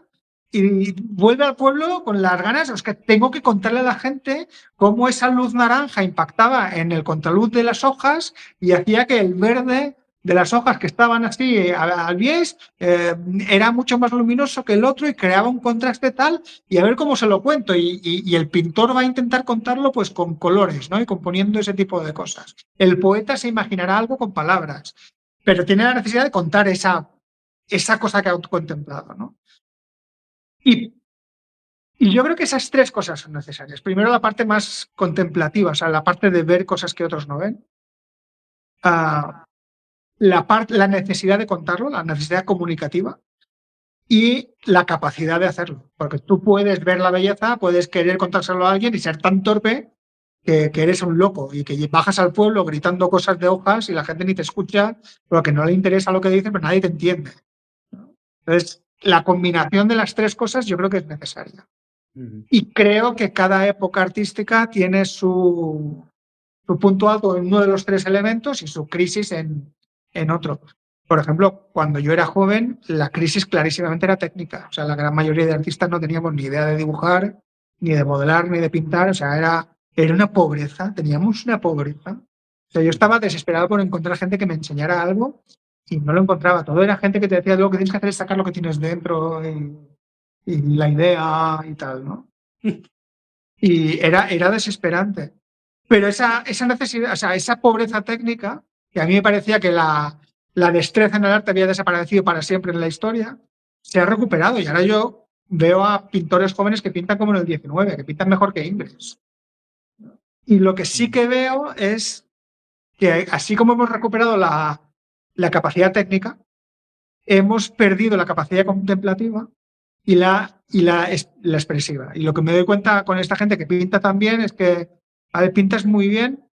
y vuelve al pueblo con las ganas, es que tengo que contarle a la gente cómo esa luz naranja impactaba en el contraluz de las hojas y hacía que el verde de las hojas que estaban así al bies era mucho más luminoso que el otro y creaba un contraste tal, y a ver cómo se lo cuento. Y el pintor va a intentar contarlo pues con colores, ¿no? Y componiendo ese tipo de cosas. El poeta se imaginará algo con palabras, pero tiene la necesidad de contar esa cosa que ha contemplado, ¿no? Y yo creo que esas tres cosas son necesarias. Primero, la parte más contemplativa, o sea, la parte de ver cosas que otros no ven. La necesidad de contarlo, la necesidad comunicativa y la capacidad de hacerlo. Porque tú puedes ver la belleza, puedes querer contárselo a alguien y ser tan torpe que eres un loco y que bajas al pueblo gritando cosas de hojas y la gente ni te escucha porque no le interesa lo que dices, pero nadie te entiende. Entonces, la combinación de las tres cosas yo creo que es necesaria. Y creo que cada época artística tiene su punto alto en uno de los tres elementos y su crisis en otro. Por ejemplo, cuando yo era joven, la crisis clarísimamente era técnica. O sea, la gran mayoría de artistas no teníamos ni idea de dibujar, ni de modelar, ni de pintar. O sea, era una pobreza, teníamos una pobreza. O sea, yo estaba desesperado por encontrar gente que me enseñara algo y no lo encontraba. Todo era gente que te decía, lo que tienes que hacer es sacar lo que tienes dentro y la idea y tal, ¿no? Y era desesperante. Pero esa necesidad, o sea, esa pobreza técnica, que a mí me parecía que la destreza en el arte había desaparecido para siempre en la historia, se ha recuperado. Y ahora yo veo a pintores jóvenes que pintan como en el 19, que pintan mejor que Ingres. Y lo que sí que veo es que así como hemos recuperado la capacidad técnica, hemos perdido la capacidad contemplativa y la expresiva. Y lo que me doy cuenta con esta gente que pinta tan bien es que, a ver, pintas muy bien,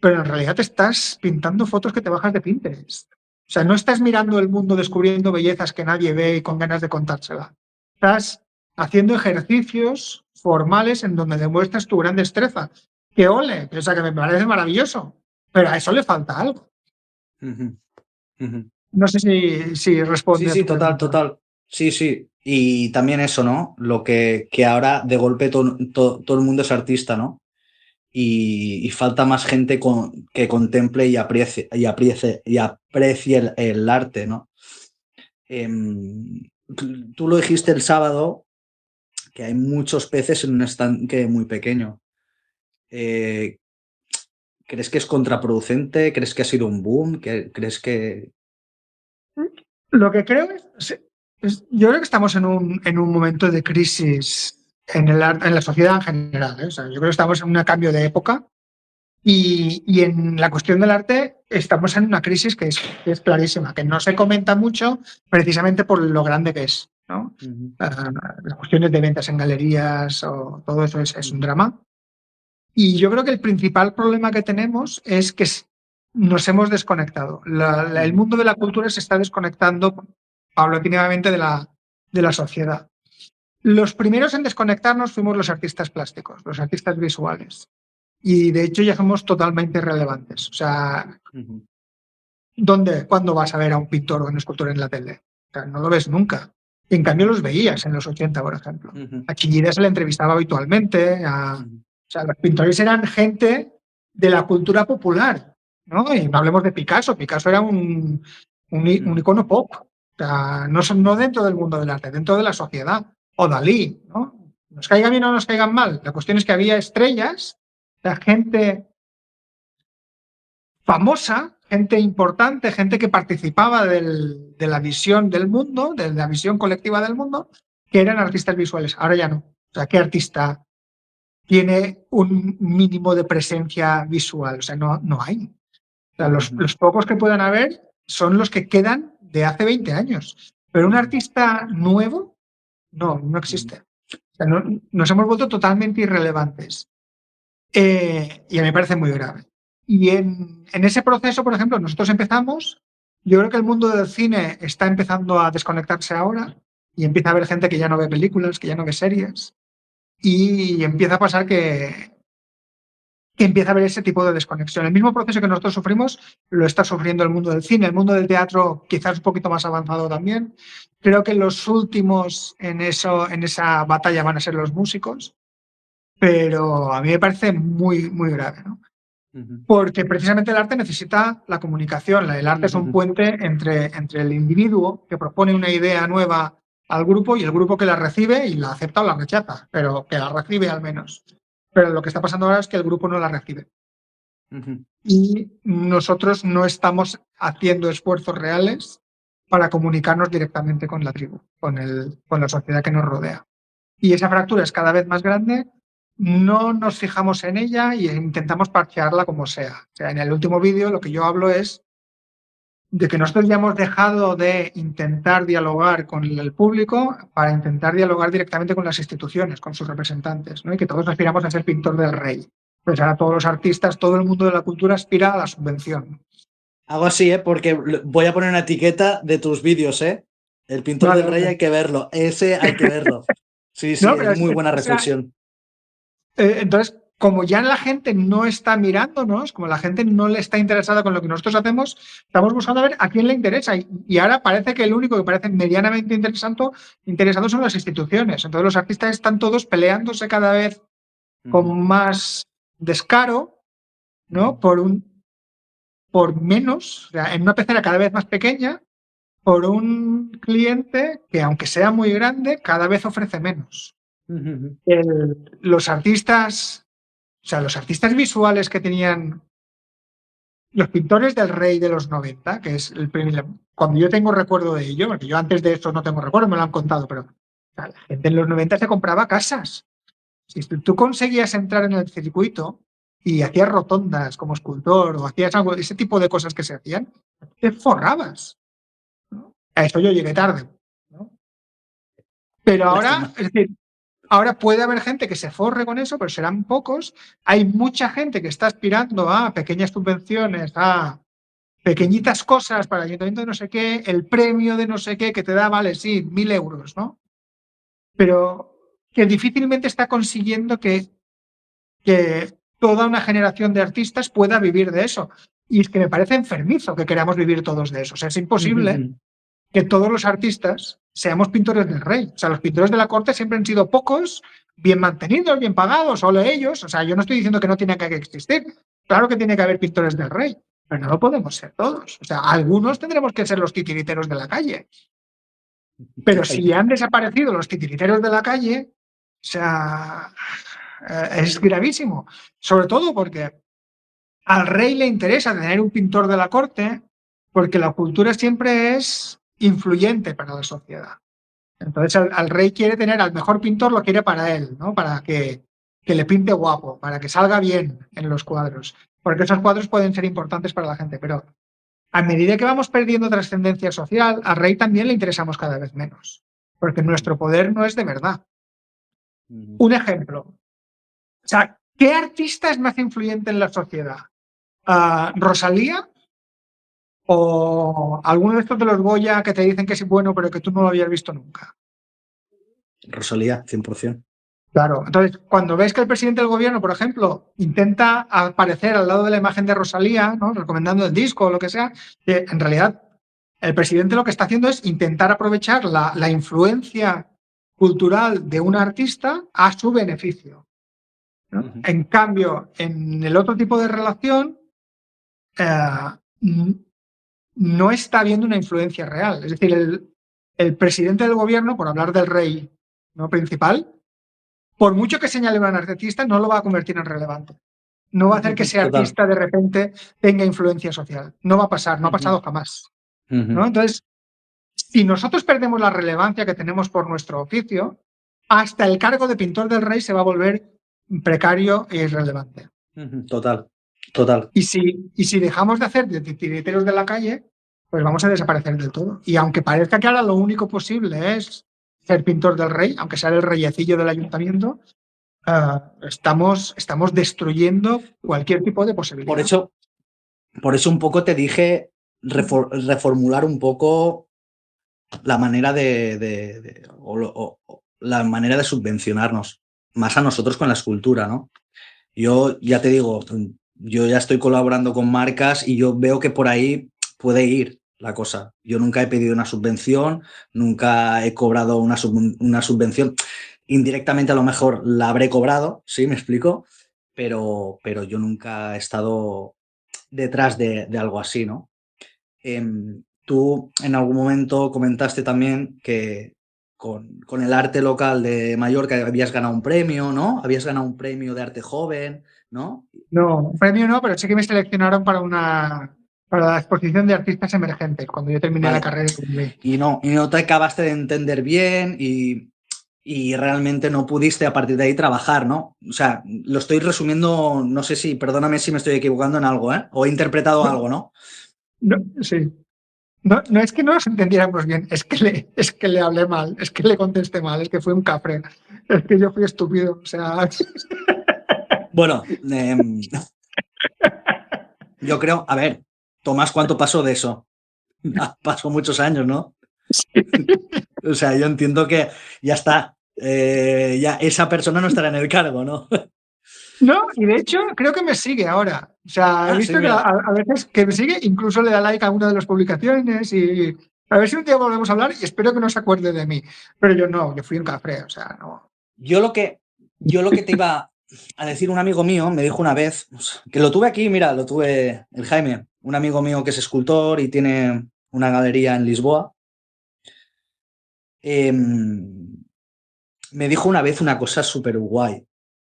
pero en realidad te estás pintando fotos que te bajas de Pinterest. O sea, no estás mirando el mundo descubriendo bellezas que nadie ve y con ganas de contársela. Estás haciendo ejercicios formales en donde demuestras tu gran destreza. ¡Qué ole! O sea, que me parece maravilloso, pero a eso le falta algo. No sé si responde. Sí, total. Sí. Y también eso, ¿no? Lo que ahora de golpe todo el mundo es artista, ¿no? Y falta más gente que contemple y aprecie el arte, ¿no? Tú lo dijiste el sábado, que hay muchos peces en un estanque muy pequeño. ¿Crees que es contraproducente? ¿Crees que ha sido un boom? ¿Crees que...? Lo que creo yo creo que estamos en un momento de crisis en la sociedad en general. O sea, yo creo que estamos en un cambio de época y en la cuestión del arte estamos en una crisis que es clarísima, que no se comenta mucho precisamente por lo grande que es, ¿no? Las cuestiones de ventas en galerías o todo eso es un drama. Y yo creo que el principal problema que tenemos es que nos hemos desconectado. El mundo de la cultura se está desconectando paulatinamente de la sociedad. Los primeros en desconectarnos fuimos los artistas plásticos, los artistas visuales. Y de hecho ya somos totalmente irrelevantes. O sea, ¿cuándo vas a ver a un pintor o un escultor en la tele? O sea, no lo ves nunca. Y en cambio los veías en los 80, por ejemplo. A Chillida se le entrevistaba habitualmente. O sea, los pintores eran gente de la cultura popular, ¿no? Y no hablemos de Picasso. Picasso era un icono pop. O sea, no dentro del mundo del arte, dentro de la sociedad. O Dalí, ¿no? Nos caigan bien o nos caigan mal. La cuestión es que había estrellas, la gente famosa, gente importante, gente que participaba de la visión del mundo, de la visión colectiva del mundo, que eran artistas visuales. Ahora ya no. O sea, ¿qué artista tiene un mínimo de presencia visual? O sea, no hay. O sea, los pocos que puedan haber son los que quedan de hace 20 años. Pero un artista nuevo, no existe. O sea, nos hemos vuelto totalmente irrelevantes. Y a mí me parece muy grave. Y en ese proceso, por ejemplo, nosotros empezamos, yo creo que el mundo del cine está empezando a desconectarse ahora y empieza a haber gente que ya no ve películas, que ya no ve series y empieza a pasar que empieza a haber ese tipo de desconexión. El mismo proceso que nosotros sufrimos lo está sufriendo el mundo del cine, el mundo del teatro quizás un poquito más avanzado también. Creo que los últimos en esa batalla van a ser los músicos, pero a mí me parece muy, muy grave, ¿no? Porque precisamente el arte necesita la comunicación. El arte es un puente entre el individuo que propone una idea nueva al grupo y el grupo que la recibe y la acepta o la rechaza, pero que la recibe al menos. Pero lo que está pasando ahora es que el grupo no la recibe. Y nosotros no estamos haciendo esfuerzos reales para comunicarnos directamente con la tribu, con la sociedad que nos rodea. Y esa fractura es cada vez más grande. No nos fijamos en ella y intentamos parchearla como sea. O sea, en el último vídeo lo que yo hablo es de que nosotros ya hemos dejado de intentar dialogar con el público para intentar dialogar directamente con las instituciones, con sus representantes, ¿no? Y que todos aspiramos a ser pintor del rey. Pues ahora todos los artistas, todo el mundo de la cultura aspira a la subvención. Hago así, porque voy a poner una etiqueta de tus vídeos, El pintor del rey hay que verlo, ese hay que verlo. Sí, no, es muy buena reflexión. Entonces, como ya la gente no está mirándonos, como la gente no le está interesada con lo que nosotros hacemos, estamos buscando a ver a quién le interesa. Y ahora parece que el único que parece medianamente interesado son las instituciones. Entonces los artistas están todos peleándose cada vez con más descaro, ¿no? Por menos, o sea, en una pecera cada vez más pequeña, por un cliente que, aunque sea muy grande, cada vez ofrece menos. Los artistas visuales que tenían los pintores del rey de los 90, que es cuando yo tengo recuerdo de ello, porque yo antes de eso no tengo recuerdo, me lo han contado, pero la gente en los 90 se compraba casas. Si tú conseguías entrar en el circuito y hacías rotondas como escultor o hacías algo, ese tipo de cosas que se hacían, te forrabas, ¿no? A eso yo llegué tarde, ¿no? Pero ahora, es decir, ahora puede haber gente que se forre con eso, pero serán pocos. Hay mucha gente que está aspirando a pequeñas subvenciones, a pequeñitas cosas para el ayuntamiento de no sé qué, el premio de no sé qué que te da, vale, sí, 1.000 euros, ¿no? Pero que difícilmente está consiguiendo que toda una generación de artistas pueda vivir de eso. Y es que me parece enfermizo que queramos vivir todos de eso. O sea, es imposible que todos los artistas seamos pintores del rey. O sea, los pintores de la corte siempre han sido pocos, bien mantenidos, bien pagados, solo ellos. O sea, yo no estoy diciendo que no tiene que existir. Claro que tiene que haber pintores del rey, pero no lo podemos ser todos. O sea, algunos tendremos que ser los titiriteros de la calle. Pero si han desaparecido los titiriteros de la calle, o sea, es gravísimo. Sobre todo porque al rey le interesa tener un pintor de la corte, porque la cultura siempre es influyente para la sociedad. Entonces al rey quiere tener al mejor pintor, lo quiere para él, ¿no? Para que le pinte guapo, para que salga bien en los cuadros. Porque esos cuadros pueden ser importantes para la gente, pero a medida que vamos perdiendo trascendencia social, al rey también le interesamos cada vez menos, porque nuestro poder no es de verdad. Un ejemplo. O sea, ¿qué artista es más influyente en la sociedad? ¿Rosalía o alguno de estos de los Goya que te dicen que es bueno pero que tú no lo habías visto nunca? Rosalía, 100%. Claro, entonces cuando ves que el presidente del gobierno, por ejemplo, intenta aparecer al lado de la imagen de Rosalía, ¿no? Recomendando el disco o lo que sea, en realidad el presidente lo que está haciendo es intentar aprovechar la influencia cultural de un artista a su beneficio, ¿no? En cambio, en el otro tipo de relación, no está habiendo una influencia real. Es decir, el presidente del gobierno, por hablar del rey, ¿no?, principal, por mucho que señale a un artista, no lo va a convertir en relevante. No va a hacer que ese Total. artista de repente tenga influencia social. No va a pasar, no ha pasado jamás, ¿no? Entonces, si nosotros perdemos la relevancia que tenemos por nuestro oficio, hasta el cargo de pintor del rey se va a volver precario e irrelevante. Total, total. Y si dejamos de hacer de titiriteros de la calle, pues vamos a desaparecer del todo. Y aunque parezca que ahora lo único posible es ser pintor del rey, aunque sea el reyecillo del ayuntamiento, estamos destruyendo cualquier tipo de posibilidad. Por eso un poco te dije reformular un poco la manera o la manera de subvencionarnos, más a nosotros con la escultura, ¿no? Yo ya te digo, yo ya estoy colaborando con marcas y yo veo que por ahí puede ir la cosa. Yo nunca he pedido una subvención, nunca he cobrado una subvención. Indirectamente a lo mejor la habré cobrado, ¿sí? ¿Me explico? Pero yo nunca he estado detrás de algo así, ¿no? Tú en algún momento comentaste también que con el arte local de Mallorca habías ganado un premio, ¿no? Habías ganado un premio de arte joven, ¿no? No, un premio no, pero sí que me seleccionaron para la exposición de artistas emergentes cuando yo terminé la carrera. Y no te acabaste de entender bien y realmente no pudiste a partir de ahí trabajar, ¿no? O sea, lo estoy resumiendo, no sé si, perdóname si me estoy equivocando en algo, ¿eh? O he interpretado algo, ¿no? No, sí. No, no es que no nos entendiéramos bien, es que le hablé mal, es que le contesté mal, es que fui un cafre, es que yo fui estúpido. O sea. Bueno, yo creo, a ver, Tomás, ¿cuánto pasó de eso? Pasó muchos años, ¿no? Sí. O sea, yo entiendo que ya está, ya esa persona no estará en el cargo, ¿no? No, y de hecho creo que me sigue ahora. O sea, he visto sí, que a veces que me sigue, incluso le da like a alguna de las publicaciones y a ver si un día volvemos a hablar y espero que no se acuerde de mí. Pero yo fui un cafre, o sea, no. Yo lo que te iba a decir, un amigo mío me dijo una vez, que lo tuve aquí, mira, lo tuve el Jaime, un amigo mío que es escultor y tiene una galería en Lisboa. Me dijo una vez una cosa súper guay,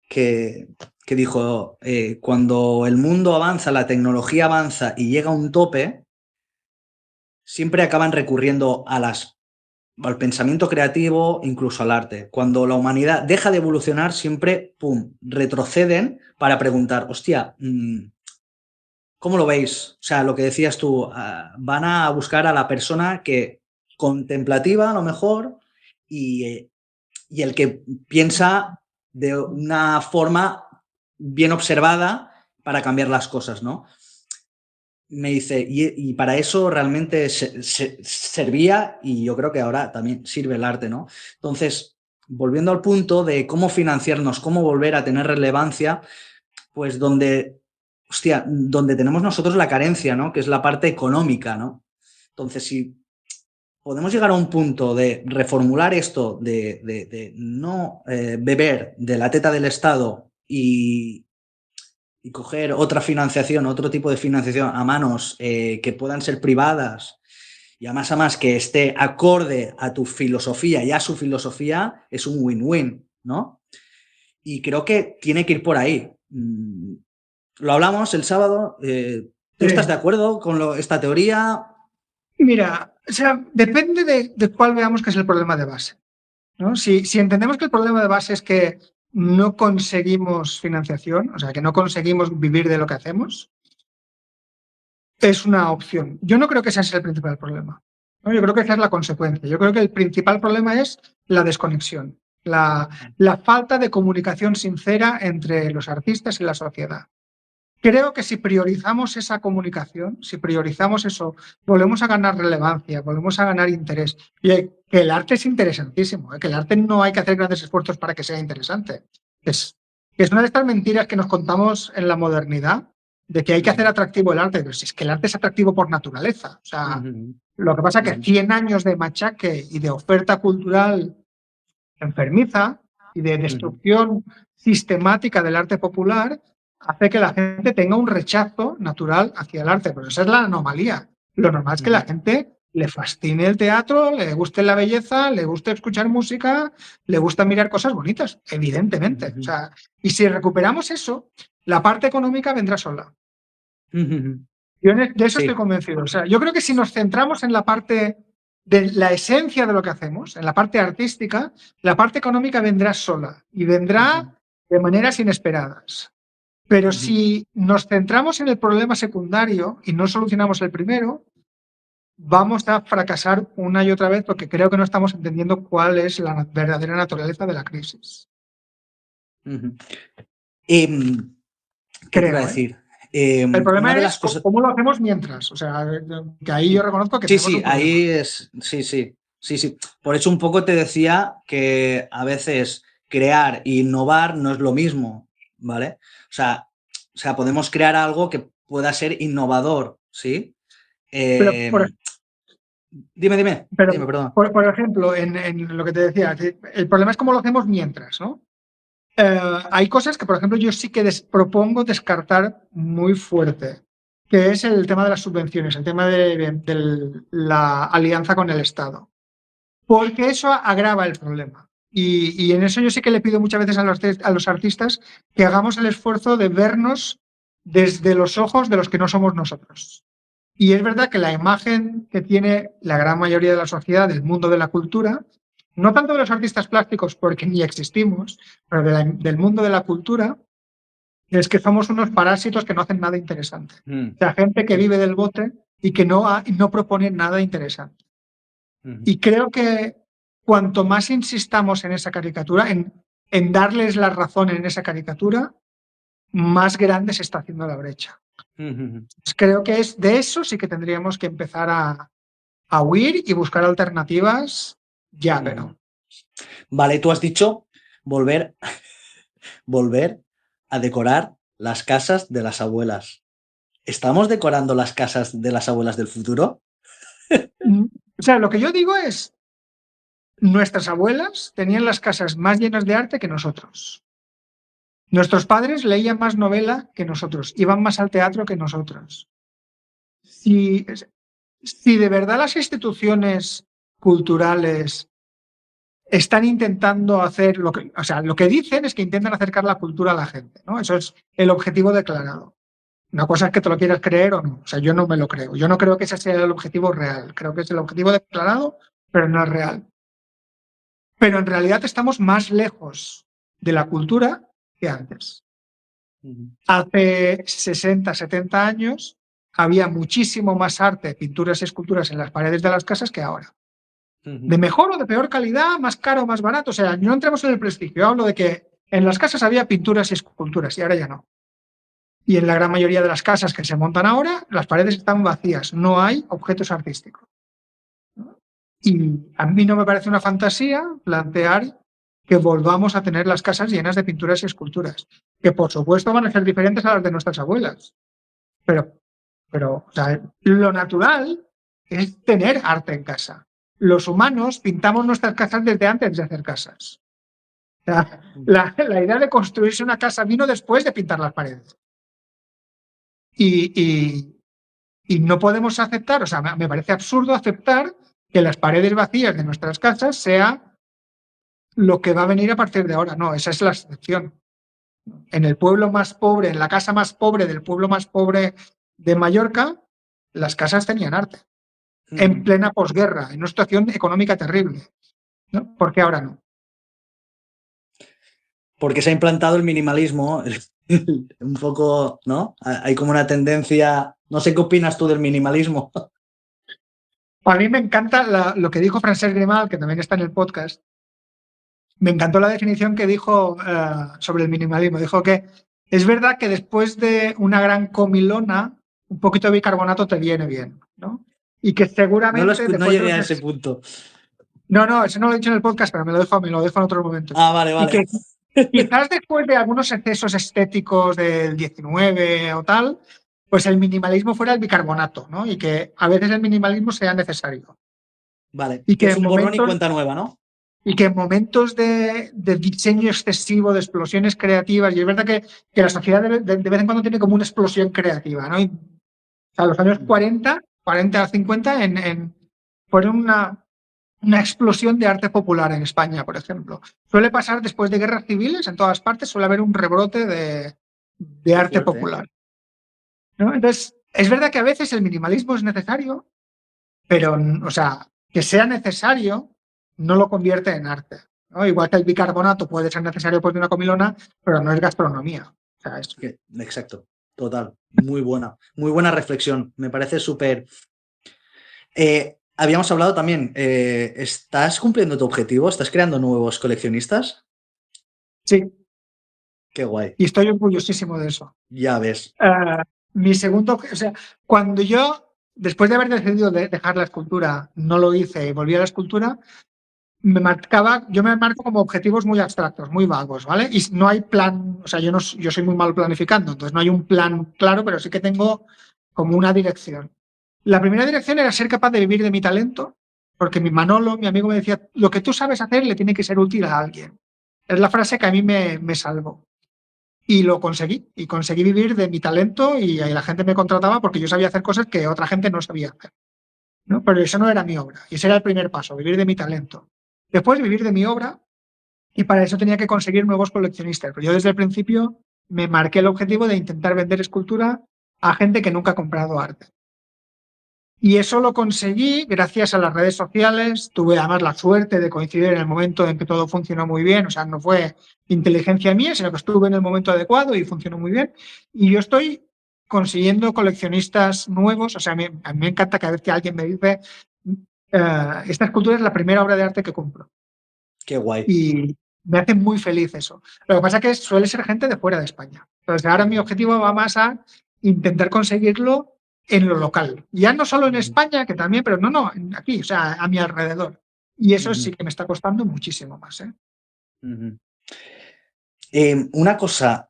que dijo, cuando el mundo avanza, la tecnología avanza y llega a un tope, siempre acaban recurriendo al pensamiento creativo, incluso al arte. Cuando la humanidad deja de evolucionar, siempre, pum, retroceden para preguntar, hostia, ¿cómo lo veis? O sea, lo que decías tú, van a buscar a la persona que contemplativa, a lo mejor, y el que piensa de una forma bien observada para cambiar las cosas, ¿no? Me dice, y para eso realmente servía y yo creo que ahora también sirve el arte, ¿no? Entonces, volviendo al punto de cómo financiarnos, cómo volver a tener relevancia, pues donde tenemos nosotros la carencia, ¿no? Que es la parte económica, ¿no? Entonces, si podemos llegar a un punto de reformular esto, de no beber de la teta del Estado y coger otra financiación, otro tipo de financiación a manos que puedan ser privadas y a más que esté acorde a tu filosofía y a su filosofía, es un win-win, ¿no? Y creo que tiene que ir por ahí. Lo hablamos el sábado. ¿Tú estás de acuerdo con esta teoría? Mira, O sea, depende de cuál veamos que es el problema de base, ¿no? Si entendemos que el problema de base es que no conseguimos financiación, o sea, que no conseguimos vivir de lo que hacemos, es una opción. Yo no creo que ese sea el principal problema, ¿no? Yo creo que esa es la consecuencia. Yo creo que el principal problema es la desconexión, la falta de comunicación sincera entre los artistas y la sociedad. Creo que si priorizamos esa comunicación, si priorizamos eso, volvemos a ganar relevancia, volvemos a ganar interés. Y que el arte es interesantísimo, que el arte no hay que hacer grandes esfuerzos para que sea interesante. Es una de estas mentiras que nos contamos en la modernidad, de que hay que hacer atractivo el arte, pero si es que el arte es atractivo por naturaleza. O sea, lo que pasa es que 100 años de machaque y de oferta cultural enfermiza y de destrucción sistemática del arte popular hace que la gente tenga un rechazo natural hacia el arte, pero esa es la anomalía. Lo normal es que la gente le fascine el teatro, le guste la belleza, le guste escuchar música, le gusta mirar cosas bonitas, evidentemente. O sea, y si recuperamos eso, la parte económica vendrá sola. Yo de eso estoy convencido. O sea, yo creo que si nos centramos en la parte de la esencia de lo que hacemos, en la parte artística, la parte económica vendrá sola y vendrá de maneras inesperadas. Pero si nos centramos en el problema secundario y no solucionamos el primero, vamos a fracasar una y otra vez porque creo que no estamos entendiendo cuál es la verdadera naturaleza de la crisis. ¿Qué te iba a decir? El problema es cómo lo hacemos mientras. O sea, que ahí yo reconozco que sí, ahí es. Sí. Por eso un poco te decía que a veces crear e innovar no es lo mismo, ¿vale? O sea, podemos crear algo que pueda ser innovador, ¿sí? Dime, perdón. Por ejemplo, en lo que te decía, el problema es cómo lo hacemos mientras, ¿no? Hay cosas que, por ejemplo, yo sí que propongo descartar muy fuerte, que es el tema de las subvenciones, el tema de la alianza con el Estado, porque eso agrava el problema. Y en eso yo sí que le pido muchas veces a los artistas que hagamos el esfuerzo de vernos desde los ojos de los que no somos nosotros. Y es verdad que la imagen que tiene la gran mayoría de la sociedad del mundo de la cultura, no tanto de los artistas plásticos porque ni existimos, pero del mundo de la cultura, es que somos unos parásitos que no hacen nada interesante. O sea, gente que vive del bote y que no propone nada interesante. Y creo que cuanto más insistamos en esa caricatura, en darles la razón en esa caricatura, más grande se está haciendo la brecha. Pues creo que es de eso sí que tendríamos que empezar a huir y buscar alternativas ya, pero. Vale, tú has dicho volver a decorar las casas de las abuelas. ¿Estamos decorando las casas de las abuelas del futuro? O sea, lo que yo digo es, nuestras abuelas tenían las casas más llenas de arte que nosotros. Nuestros padres leían más novela que nosotros, iban más al teatro que nosotros. Si de verdad las instituciones culturales están intentando hacer lo que dicen es que intentan acercar la cultura a la gente, ¿no? Eso es el objetivo declarado. Una cosa es que te lo quieras creer o no. O sea, yo no me lo creo. Yo no creo que ese sea el objetivo real. Creo que es el objetivo declarado, pero no es real. Pero en realidad estamos más lejos de la cultura que antes. Hace 60, 70 años había muchísimo más arte, pinturas y esculturas en las paredes de las casas que ahora. De mejor o de peor calidad, más caro o más barato. O sea, no entremos en el prestigio. Yo hablo de que en las casas había pinturas y esculturas y ahora ya no. Y en la gran mayoría de las casas que se montan ahora, las paredes están vacías, no hay objetos artísticos. Y a mí no me parece una fantasía plantear que volvamos a tener las casas llenas de pinturas y esculturas, que por supuesto van a ser diferentes a las de nuestras abuelas. Pero o sea, lo natural es tener arte en casa. Los humanos pintamos nuestras casas desde antes de hacer casas. O sea, la idea de construirse una casa vino después de pintar las paredes. Y no podemos aceptar, o sea, me parece absurdo aceptar que las paredes vacías de nuestras casas sea lo que va a venir a partir de ahora. No, esa es la excepción. En el pueblo más pobre, en la casa más pobre del pueblo más pobre de Mallorca, las casas tenían arte. en plena posguerra, en una situación económica terrible, ¿no? ¿Por qué ahora no? Porque se ha implantado el minimalismo, un poco, ¿no? Hay como una tendencia, no sé qué opinas tú del minimalismo. A mí me encanta lo que dijo Francesc Grimal, que también está en el podcast. Me encantó la definición que dijo sobre el minimalismo. Dijo que es verdad que después de una gran comilona, un poquito de bicarbonato te viene bien, ¿no? Y que seguramente No después de llegué los... a ese punto. No, eso no lo he dicho en el podcast, pero me lo dejo en otros momentos. Ah, vale, Y vale. que quizás después de algunos excesos estéticos del 19 o tal, pues el minimalismo fuera el bicarbonato, ¿no? Y que a veces el minimalismo sea necesario. Vale, Y que que es en un borrón y momentos, cuenta nueva, ¿no? y que en momentos de diseño excesivo, de explosiones creativas, y es verdad que la sociedad de vez en cuando tiene como una explosión creativa, ¿no? Y, o sea, los años 40 a 50 fueron una explosión de arte popular en España, por ejemplo. Suele pasar después de guerras civiles, en todas partes suele haber un rebrote de Qué arte fuerte, ¿eh? popular, ¿no? Entonces, es verdad que a veces el minimalismo es necesario, pero, o sea, que sea necesario no lo convierte en arte, ¿no? Igual que el bicarbonato puede ser necesario pues de una comilona, pero no es gastronomía. O sea, Exacto, total. Muy buena reflexión. Me parece súper. Habíamos hablado también, ¿estás cumpliendo tu objetivo? ¿Estás creando nuevos coleccionistas? sí, Qué guay. y estoy orgullosísimo de eso. Ya ves. Mi segundo, o sea, cuando yo, después de haber decidido dejar la escultura, no lo hice y volví a la escultura, yo me marco como objetivos muy abstractos, muy vagos, ¿vale? Y no hay plan, o sea, yo soy muy malo planificando, entonces no hay un plan claro, pero sí que tengo como una dirección. La primera dirección era ser capaz de vivir de mi talento, porque mi Manolo, mi amigo, me decía, lo que tú sabes hacer le tiene que ser útil a alguien. Es la frase que a mí me salvó. Y lo conseguí, y conseguí vivir de mi talento y ahí la gente me contrataba porque yo sabía hacer cosas que otra gente no sabía hacer, ¿no? Pero eso no era mi obra, y ese era el primer paso, vivir de mi talento. Después vivir de mi obra, y para eso tenía que conseguir nuevos coleccionistas. Pero yo desde el principio me marqué el objetivo de intentar vender escultura a gente que nunca ha comprado arte. Y eso lo conseguí gracias a las redes sociales. Tuve además la suerte de coincidir en el momento en que todo funcionó muy bien. O sea, no fue inteligencia mía, sino que estuve en el momento adecuado y funcionó muy bien. Y yo estoy consiguiendo coleccionistas nuevos. O sea, a mí me encanta cada vez que alguien me dice, esta escultura es la primera obra de arte que compro. Qué guay. Y me hace muy feliz eso. Lo que pasa es que suele ser gente de fuera de España. Entonces, ahora mi objetivo va más a intentar conseguirlo en lo local. Ya no solo en España, que también, pero no, aquí, o sea, a mi alrededor. Y eso sí que me está costando muchísimo más, ¿eh? Una cosa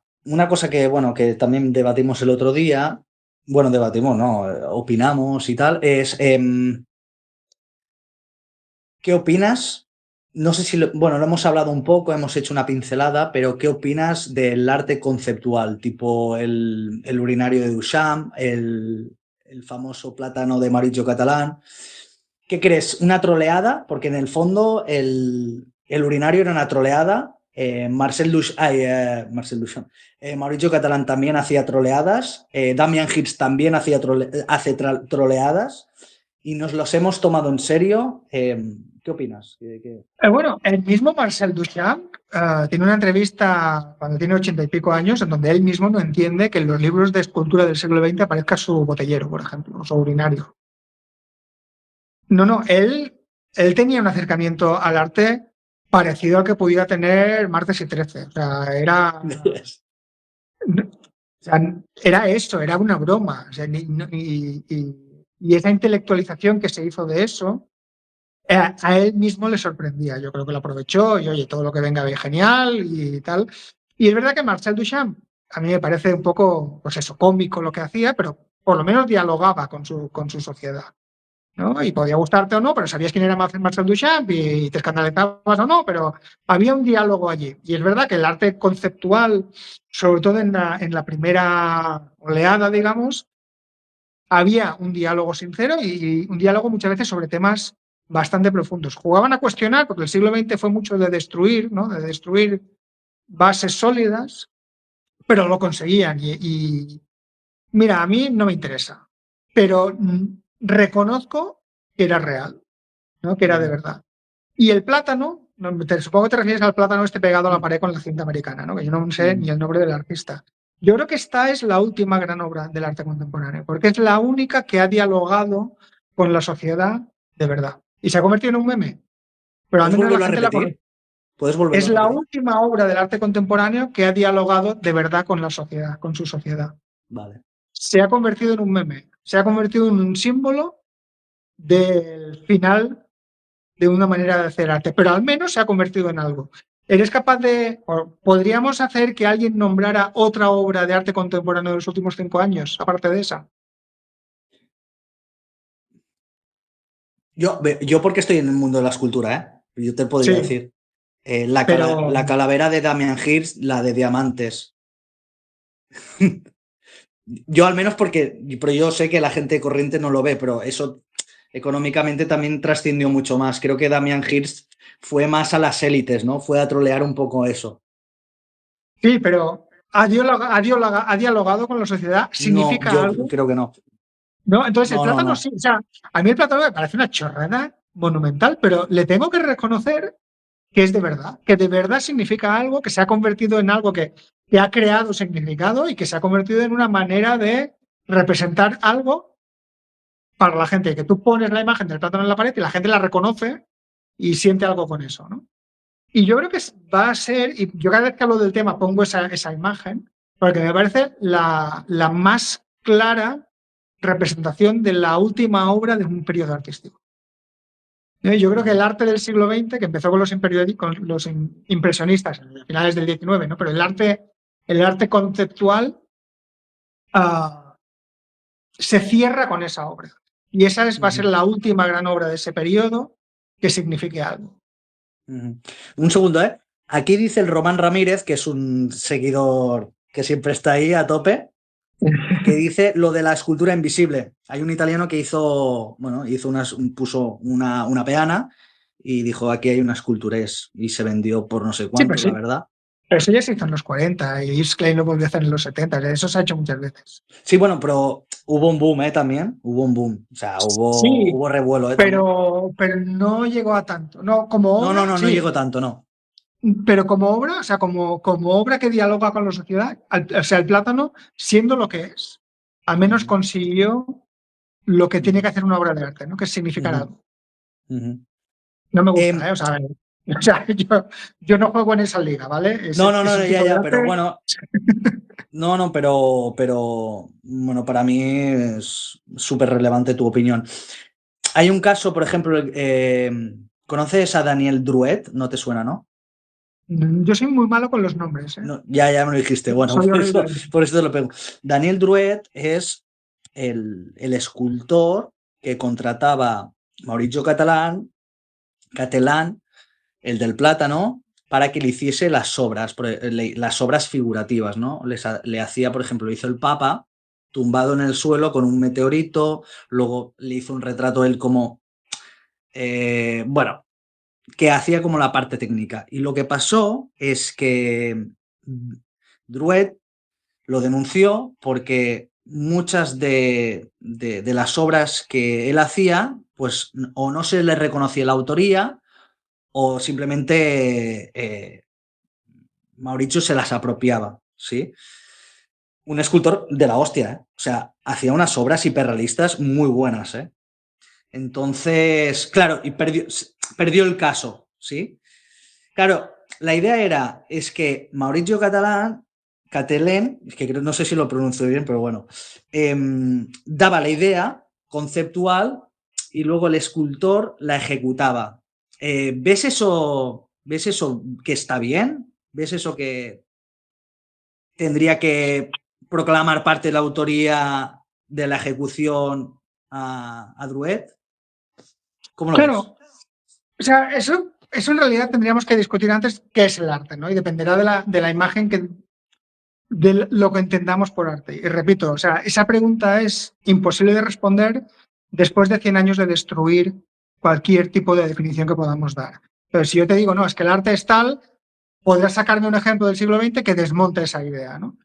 que, bueno, que también debatimos el otro día, bueno, debatimos, no, opinamos y tal, es ¿qué opinas? No sé si, bueno, lo hemos hablado un poco, hemos hecho una pincelada, pero ¿qué opinas del arte conceptual? Tipo el urinario de Duchamp, el famoso plátano de Mauricio Catalán. ¿Qué crees? ¿Una troleada? Porque en el fondo el urinario era una troleada. Marcel Duchamp. Mauricio Catalán también hacía troleadas. Damian Hirst también hace troleadas. Y nos los hemos tomado en serio. ¿Qué opinas? Bueno, el mismo Marcel Duchamp tiene una entrevista cuando tiene 80 y pico años en donde él mismo no entiende que en los libros de escultura del siglo XX aparezca su botellero, por ejemplo, o su urinario. No, él tenía un acercamiento al arte parecido al que pudiera tener Martes y Trece. O sea, era eso, era una broma. O sea, y esa intelectualización que se hizo de eso, a él mismo le sorprendía. Yo creo que lo aprovechó y, oye, todo lo que venga bien, genial y tal. Y es verdad que Marcel Duchamp a mí me parece un poco, pues eso, cómico lo que hacía, pero por lo menos dialogaba con su sociedad, ¿no? Y podía gustarte o no, pero sabías quién era Marcel Duchamp y te escandalizabas o no, pero había un diálogo allí. Y es verdad que el arte conceptual, sobre todo en la primera oleada, digamos, había un diálogo sincero y un diálogo muchas veces sobre temas bastante profundos. Jugaban a cuestionar, porque el siglo XX fue mucho de destruir, ¿no? De destruir bases sólidas, pero lo conseguían. Mira, a mí no me interesa, pero reconozco que era real, ¿no? Que era de verdad. Y el plátano, supongo que te refieres al plátano este pegado a la pared con la cinta americana, ¿no? Que yo no sé ni el nombre del artista. Yo creo que esta es la última gran obra del arte contemporáneo, porque es la única que ha dialogado con la sociedad de verdad. Y se ha convertido en un meme. Pero al ¿Puedes menos la volverlo a gente la conoce. repetir? ¿Puedes volverlo Es a la repetir? última obra del arte contemporáneo que ha dialogado de verdad con la sociedad, con su sociedad. Vale. Se ha convertido en un meme, se ha convertido en un símbolo del final de una manera de hacer arte, pero al menos se ha convertido en algo. ¿Eres capaz de, o podríamos hacer que alguien nombrara otra obra de arte contemporáneo de los últimos 5 años, aparte de esa? Yo porque estoy en el mundo de la escultura, ¿eh? Yo te podría Sí, decir. La pero calavera de Damian Hirst, la de diamantes. Yo al menos pero yo sé que la gente corriente no lo ve, pero eso económicamente también trascendió mucho más. Creo que Damian Hirst fue más a las élites, ¿no? Fue a trolear un poco eso. sí, pero ha dialogado con la sociedad, No, significa yo algo, creo que no. ¿no? Entonces el No, no, plátano no. sí, o sea, a mí el plátano me parece una chorrada monumental, pero le tengo que reconocer que es de verdad, que de verdad significa algo, que se ha convertido en algo que ha creado significado y que se ha convertido en una manera de representar algo para la gente, que tú pones la imagen del plátano en la pared y la gente la reconoce y siente algo con eso, ¿no? Y yo creo que va a ser, y yo cada vez que hablo del tema pongo esa imagen, porque me parece la más clara representación de la última obra de un periodo artístico. Yo creo que el arte del siglo XX, que empezó con los impresionistas a finales del XIX, ¿no? Pero el arte conceptual se cierra con esa obra. Y esa va a ser la última gran obra de ese periodo que signifique algo. Un segundo, ¿eh? Aquí dice el Román Ramírez, que es un seguidor que siempre está ahí a tope, que dice lo de la escultura invisible. Hay un italiano que puso una peana y dijo, aquí hay una escultura y se vendió por no sé Sí, cuánto, pues la sí. verdad. Pero eso ya se hizo en los 40 y Yves Klein lo volvió a hacer en los 70. Eso se ha hecho muchas veces. Sí, bueno, pero hubo un boom, ¿eh? También, hubo un boom. O sea, Sí, hubo revuelo, ¿eh? También. pero no llegó a tanto. No, como No, no, obra, no, no sí. llegó tanto, no. Pero como obra, o sea, como obra que dialoga con la sociedad, o sea, el plátano, siendo lo que es, al menos consiguió lo que tiene que hacer una obra de arte, ¿no? Que es significar algo. No me gusta, Em, ¿eh? O sea, yo no juego en esa liga, ¿vale? no, no, no, Ese ya, tipo de ya, pero arte. bueno. No, no, pero bueno, para mí es súper relevante tu opinión. Hay un caso, por ejemplo, ¿conoces a Daniel Druet? No te suena, ¿no? Yo soy muy malo con los nombres, ¿eh? No, ya me lo dijiste. Bueno, Soy horrible. por eso te lo pego. Daniel Druet es el escultor que contrataba Mauricio Catalán, el del plátano, para que le hiciese las obras figurativas, ¿no? Le hacía, por ejemplo, hizo el Papa tumbado en el suelo con un meteorito, luego le hizo un retrato él como, bueno, que hacía como la parte técnica. Y lo que pasó es que Druet lo denunció porque muchas de las obras que él hacía, pues o no se le reconocía la autoría o simplemente Mauricio se las apropiaba, ¿sí? Un escultor de la hostia, ¿eh? O sea, hacía unas obras hiperrealistas muy buenas, ¿eh? Entonces, claro, y perdió el caso, ¿sí? Claro, la idea es que Mauricio Catalén, es que no sé si lo pronuncio bien, pero bueno, daba la idea conceptual y luego el escultor la ejecutaba. ¿Ves eso? ¿Ves eso que está bien? ¿Ves eso que tendría que proclamar parte de la autoría de la ejecución a Druet? ¿Cómo lo ves? Claro, o sea, eso en realidad tendríamos que discutir antes qué es el arte, ¿no? Y dependerá de la imagen de lo que entendamos por arte. Y repito, o sea, esa pregunta es imposible de responder después de 100 años de destruir cualquier tipo de definición que podamos dar. Pero si yo te digo, no, es que el arte es tal, podrás sacarme un ejemplo del siglo XX que desmonte esa idea, ¿no?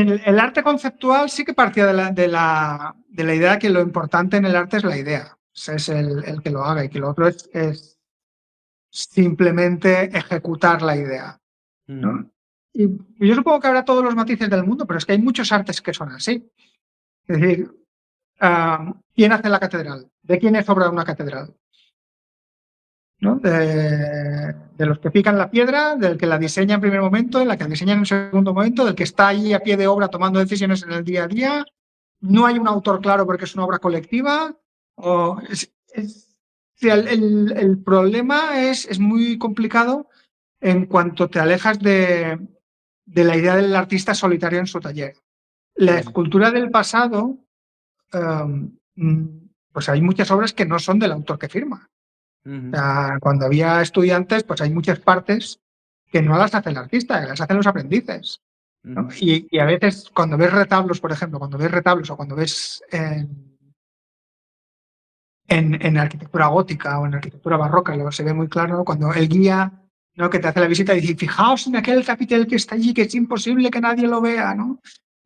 El arte conceptual sí que partía de la idea que lo importante en el arte es la idea. O sea, es el que lo haga y que lo otro es simplemente ejecutar la idea, ¿no? Y yo supongo que habrá todos los matices del mundo, pero es que hay muchos artes que son así. Es decir, ¿quién hace la catedral? ¿De quién es obra una catedral? ¿No? De los que pican la piedra, del que la diseña en primer momento, de la que la diseña en un segundo momento, del que está allí a pie de obra tomando decisiones en el día a día. No hay un autor claro porque es una obra colectiva. El problema es muy complicado en cuanto te alejas de la idea del artista solitario en su taller. La escultura del pasado, pues hay muchas obras que no son del autor que firma. O sea, cuando había estudiantes, pues hay muchas partes que no las hace el artista, que las hacen los aprendices, ¿no? Y a veces cuando ves retablos, por ejemplo, cuando ves retablos o cuando ves en arquitectura gótica o en arquitectura barroca, lo se ve muy claro, ¿no? Cuando el guía, ¿no?, que te hace la visita dice, fijaos en aquel capitel que está allí, que es imposible que nadie lo vea, ¿no?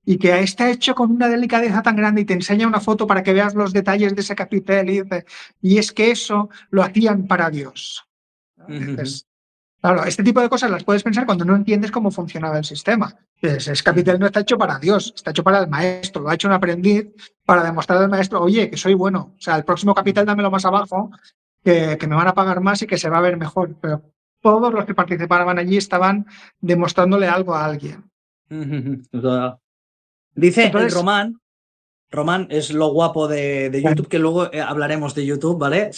Y que está hecho con una delicadeza tan grande y te enseña una foto para que veas los detalles de ese capitel y dice, y es que eso lo hacían para Dios. Entonces, claro, este tipo de cosas las puedes pensar cuando no entiendes cómo funcionaba el sistema. Ese capitel no está hecho para Dios, está hecho para el maestro, lo ha hecho un aprendiz para demostrar al maestro, oye, que soy bueno, o sea, el próximo capitel dámelo más abajo, que me van a pagar más y que se va a ver mejor. Pero todos los que participaban allí estaban demostrándole algo a alguien. Dice el Entonces, Román es lo guapo de YouTube, que luego hablaremos de YouTube, ¿vale?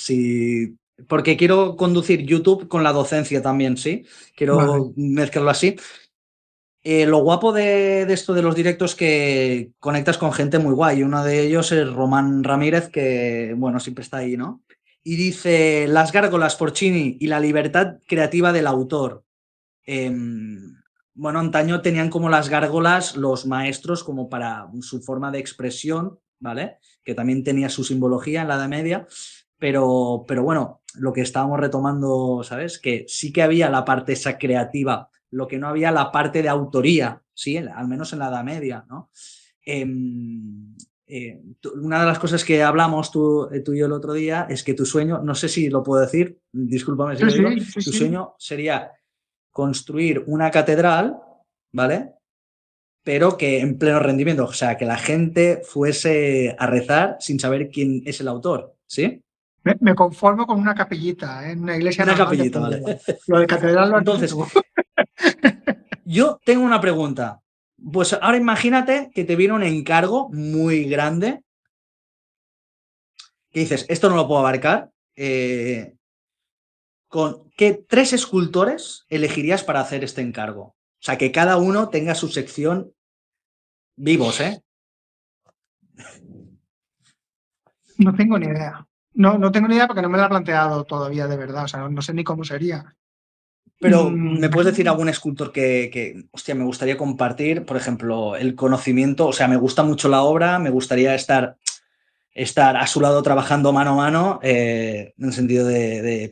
Porque quiero conducir YouTube con la docencia también, ¿sí? Quiero mezclarlo así. Lo guapo de esto de los directos es que conectas con gente muy guay. Uno de ellos es Román Ramírez, que, bueno, siempre está ahí, ¿no? Y dice, las gárgolas, Porcini y la libertad creativa del autor. Bueno, antaño tenían como las gárgolas los maestros como para su forma de expresión, ¿vale? Que también tenía su simbología en la Edad Media, pero bueno, lo que estábamos retomando, ¿sabes? Que sí que había la parte esa creativa, lo que no había la parte de autoría, ¿sí? Al menos en la Edad Media, ¿no? Una de las cosas que hablamos tú y yo el otro día es que tu sueño, no sé si lo puedo decir, discúlpame si lo digo, tu sueño sería construir una catedral, ¿vale? Pero que en pleno rendimiento, o sea, que la gente fuese a rezar sin saber quién es el autor, ¿sí? Me conformo con una capillita, en una iglesia una normal capillita, de vale. Lo de catedral lo Entonces, yo tengo una pregunta. Pues ahora imagínate que te viene un encargo muy grande que dices, esto no lo puedo abarcar. ¿Con qué 3 escultores elegirías para hacer este encargo? O sea, que cada uno tenga su sección vivos, ¿eh? No tengo ni idea. No tengo ni idea porque no me lo he planteado todavía de verdad. O sea, no sé ni cómo sería. Pero, ¿me puedes decir algún escultor hostia, me gustaría compartir? Por ejemplo, el conocimiento. O sea, me gusta mucho la obra, me gustaría estar a su lado trabajando mano a mano, en el sentido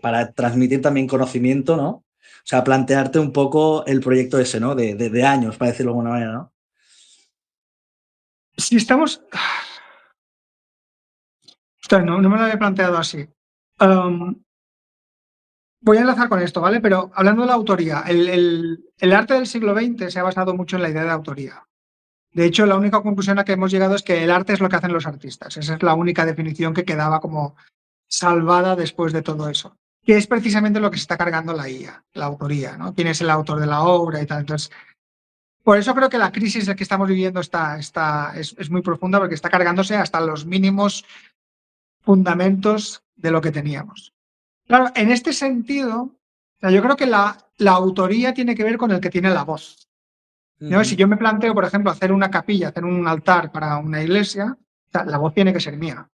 para transmitir también conocimiento, ¿no? O sea, plantearte un poco el proyecto ese, ¿no? De años, para decirlo de alguna manera, ¿no? Si estamos... Ostras, no me lo había planteado así. Voy a enlazar con esto, ¿vale? Pero hablando de la autoría, el arte del siglo XX se ha basado mucho en la idea de autoría. De hecho, la única conclusión a la que hemos llegado es que el arte es lo que hacen los artistas. Esa es la única definición que quedaba como salvada después de todo eso. Que es precisamente lo que se está cargando la IA, la autoría, ¿no? ¿Quién es el autor de la obra y tal? Entonces, por eso creo que la crisis que estamos viviendo es muy profunda porque está cargándose hasta los mínimos fundamentos de lo que teníamos. Claro, en este sentido, o sea, yo creo que la autoría tiene que ver con el que tiene la voz, ¿no? Si yo me planteo, por ejemplo, hacer una capilla, hacer un altar para una iglesia, o sea, la voz tiene que ser mía.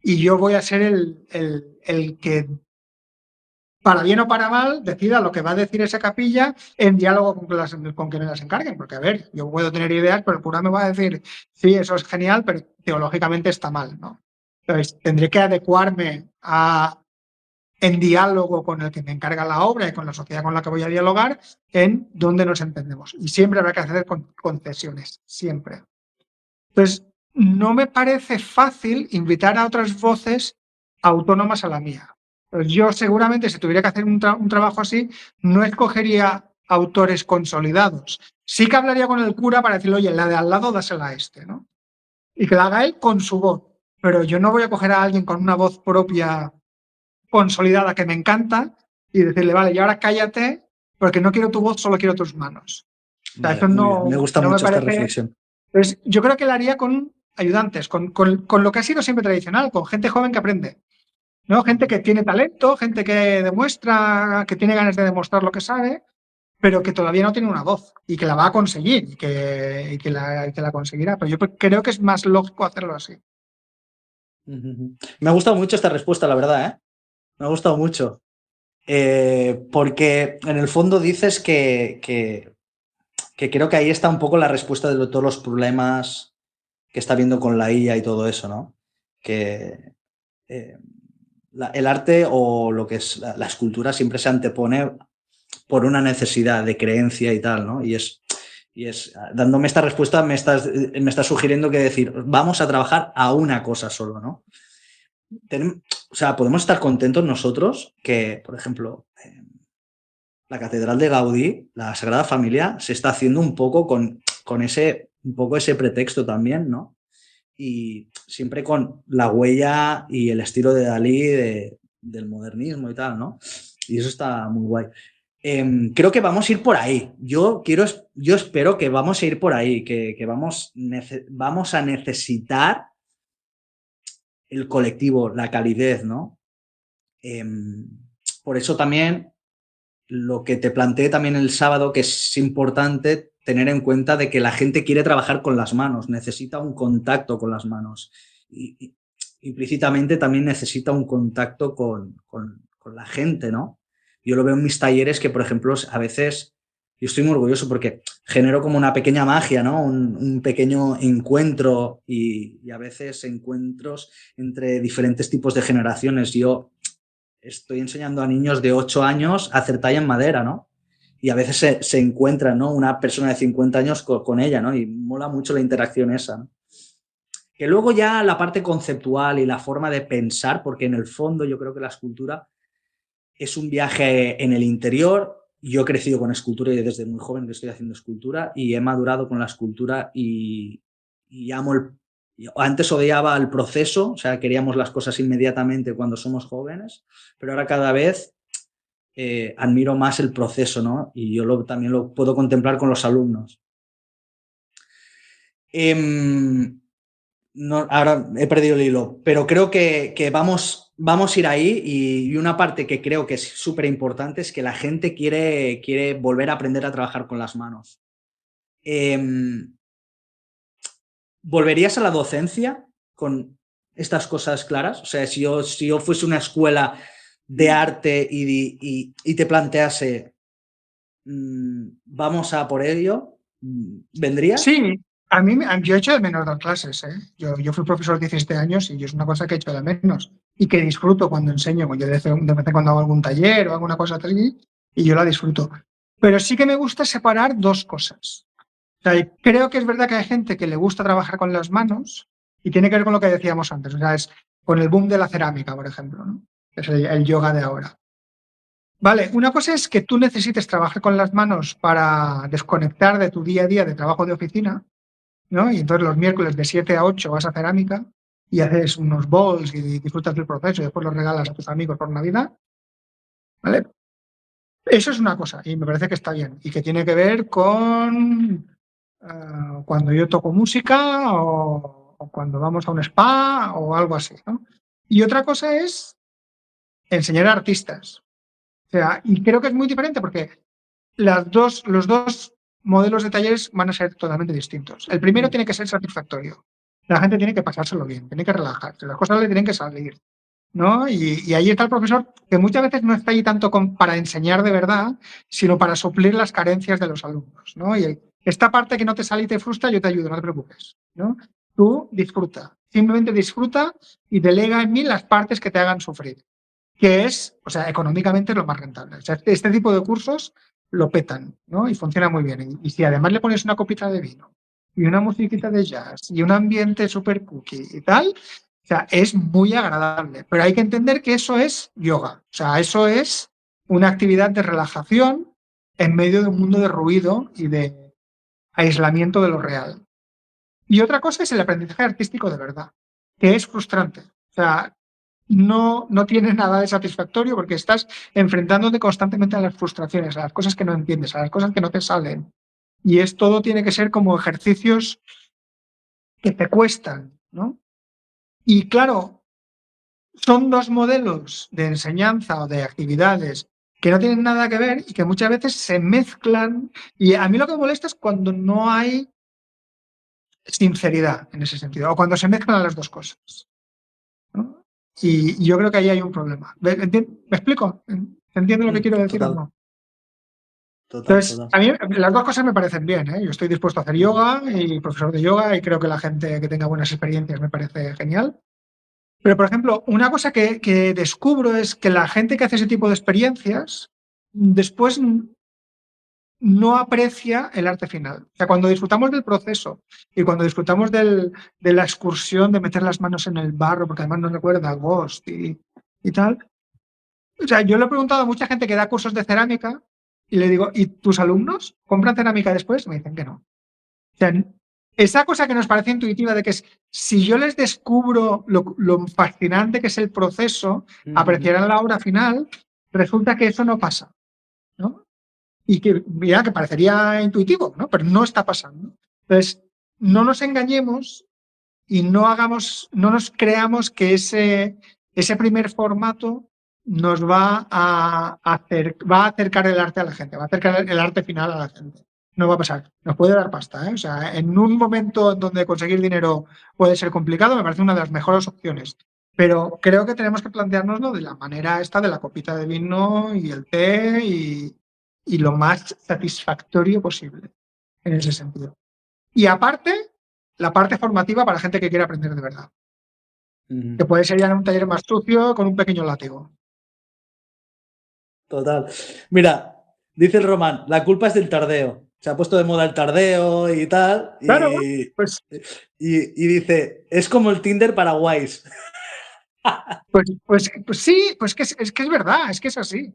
Y yo voy a ser el que, para bien o para mal, decida lo que va a decir esa capilla en diálogo con quienes las encarguen. Porque, a ver, yo puedo tener ideas, pero el cura me va a decir, sí, eso es genial, pero teológicamente está mal, ¿no? Entonces, tendré que adecuarme a en diálogo con el que me encarga la obra y con la sociedad con la que voy a dialogar, en dónde nos entendemos. Y siempre habrá que hacer concesiones, siempre. Entonces, no me parece fácil invitar a otras voces autónomas a la mía. Pues yo seguramente, si tuviera que hacer un trabajo así, no escogería autores consolidados. Sí que hablaría con el cura para decirle, oye, la de al lado dásela a este, ¿no? Y que la haga él con su voz. Pero yo no voy a coger a alguien con una voz propia consolidada que me encanta y decirle, vale, y ahora cállate porque no quiero tu voz, solo quiero tus manos. O sea, Vale, eso muy bien. Me gusta no me mucho esta parece... reflexión. Pues yo creo que lo haría con ayudantes, con lo que ha sido siempre tradicional, con gente joven que aprende, ¿no? Gente que tiene talento, gente que demuestra, que tiene ganas de demostrar lo que sabe, pero que todavía no tiene una voz y que la va a conseguir y que la conseguirá. Pero yo creo que es más lógico hacerlo así. Me ha gustado mucho esta respuesta, la verdad, ¿eh? Me ha gustado mucho. Porque en el fondo dices que creo que ahí está un poco la respuesta de todos los problemas que está viendo con la IA y todo eso, ¿no? Que el arte o lo que es la escultura siempre se antepone por una necesidad de creencia y tal, ¿no? Y es dándome esta respuesta me estás sugiriendo que decir, vamos a trabajar a una cosa solo, ¿no? O sea, podemos estar contentos nosotros que, por ejemplo, la Catedral de Gaudí, la Sagrada Familia, se está haciendo un poco con ese pretexto también, ¿no? Y siempre con la huella y el estilo de Dalí del modernismo y tal, ¿no? Y eso está muy guay. Creo que vamos a ir por ahí. Yo espero que vamos a ir por ahí, que vamos a necesitar el colectivo, la calidez, ¿no? Por eso también lo que te planteé también el sábado, que es importante tener en cuenta de que la gente quiere trabajar con las manos, necesita un contacto con las manos. Y implícitamente también necesita un contacto con la gente, ¿no? Yo lo veo en mis talleres que, por ejemplo, a veces yo estoy muy orgulloso porque genero como una pequeña magia, ¿no? Un pequeño encuentro y a veces encuentros entre diferentes tipos de generaciones. Yo estoy enseñando a niños de 8 años a hacer talla en madera, ¿no? Y a veces se encuentran, ¿no? Una persona de 50 años con ella, ¿no? Y mola mucho la interacción esa, ¿no? Que luego ya la parte conceptual y la forma de pensar, porque en el fondo yo creo que la escultura es un viaje en el interior. Yo he crecido con escultura y desde muy joven que estoy haciendo escultura y he madurado con la escultura y amo antes odiaba el proceso, o sea, queríamos las cosas inmediatamente cuando somos jóvenes, pero ahora cada vez admiro más el proceso, ¿no? Y yo también lo puedo contemplar con los alumnos. No, ahora he perdido el hilo, pero creo que vamos a ir ahí y una parte que creo que es súper importante es que la gente quiere volver a aprender a trabajar con las manos. ¿Volverías a la docencia con estas cosas claras? O sea, si yo fuese una escuela de arte y te plantease, vamos a por ello, ¿vendrías? Sí, yo he hecho de menos dar clases, ¿eh? Yo fui profesor 17 años y es una cosa que he hecho de menos y que disfruto cuando enseño. Yo de vez en cuando hago algún taller o alguna cosa así y yo la disfruto. Pero sí que me gusta separar dos cosas. O sea, creo que es verdad que hay gente que le gusta trabajar con las manos y tiene que ver con lo que decíamos antes. O sea, es con el boom de la cerámica, por ejemplo, ¿no? Es el yoga de ahora. Vale, una cosa es que tú necesites trabajar con las manos para desconectar de tu día a día de trabajo de oficina, ¿no? Y entonces los miércoles de 7 a 8 vas a cerámica y haces unos bowls y disfrutas del proceso y después los regalas a tus amigos por Navidad, ¿vale? Eso es una cosa y me parece que está bien y que tiene que ver con cuando yo toco música o cuando vamos a un spa o algo así, ¿no? Y otra cosa es enseñar a artistas. O sea, y creo que es muy diferente porque los dos modelos de talleres van a ser totalmente distintos. El primero tiene que ser satisfactorio. La gente tiene que pasárselo bien, tiene que relajarse, las cosas le tienen que salir, ¿no? Y ahí está el profesor que muchas veces no está ahí tanto para enseñar de verdad, sino para suplir las carencias de los alumnos, ¿no? Y esta parte que no te sale y te frustra, yo te ayudo, no te preocupes, ¿no? Tú disfruta, simplemente disfruta y delega en mí las partes que te hagan sufrir. que es, o sea, económicamente es lo más rentable. O sea, este tipo de cursos lo petan, ¿no? Y funciona muy bien. Y si además le pones una copita de vino y una musiquita de jazz y un ambiente súper cookie y tal, o sea, es muy agradable. Pero hay que entender que eso es yoga. O sea, eso es una actividad de relajación en medio de un mundo de ruido y de aislamiento de lo real. Y otra cosa es el aprendizaje artístico de verdad, que es frustrante. O sea, no tiene nada de satisfactorio porque estás enfrentándote constantemente a las frustraciones, a las cosas que no entiendes, a las cosas que no te salen. Y es todo tiene que ser como ejercicios que te cuestan, ¿no? Y claro, son dos modelos de enseñanza o de actividades que no tienen nada que ver y que muchas veces se mezclan. Y a mí lo que me molesta es cuando no hay sinceridad en ese sentido, o cuando se mezclan las dos cosas, ¿no? Y yo creo que ahí hay un problema. ¿Me explico? ¿Entiendes lo que quiero decir o Total, no? total, Entonces, total. a mí las dos cosas me parecen bien, ¿eh? Yo estoy dispuesto a hacer yoga y profesor de yoga y creo que la gente que tenga buenas experiencias me parece genial. Pero, por ejemplo, una cosa que descubro es que la gente que hace ese tipo de experiencias después no aprecia el arte final. O sea, cuando disfrutamos del proceso y cuando disfrutamos de la excursión, de meter las manos en el barro, porque además nos recuerda a Ghost y tal. O sea, yo le he preguntado a mucha gente que da cursos de cerámica y le digo, ¿y tus alumnos compran cerámica después? Me dicen que no. O sea, esa cosa que nos parece intuitiva de que es, si yo les descubro lo fascinante que es el proceso, apreciarán la obra final, resulta que eso no pasa, ¿no? Y que, mira, que parecería intuitivo, ¿no? Pero no está pasando. Entonces, no nos engañemos y no nos creamos que ese primer formato nos va a acercar el arte a la gente, va a acercar el arte final a la gente. No va a pasar. Nos puede dar pasta, ¿eh? O sea, en un momento donde conseguir dinero puede ser complicado, me parece una de las mejores opciones. Pero creo que tenemos que planteárnoslo de la manera esta de la copita de vino y el té y lo más satisfactorio posible en ese sentido. Y aparte, la parte formativa para gente que quiere aprender de verdad, que puede ser ya en un taller más sucio con un pequeño látigo. Total. Mira, dice el Román, la culpa es del tardeo. Se ha puesto de moda el tardeo y tal. Claro, pues, Y dice, es como el Tinder para guays. pues sí, pues es que es verdad, es que es así.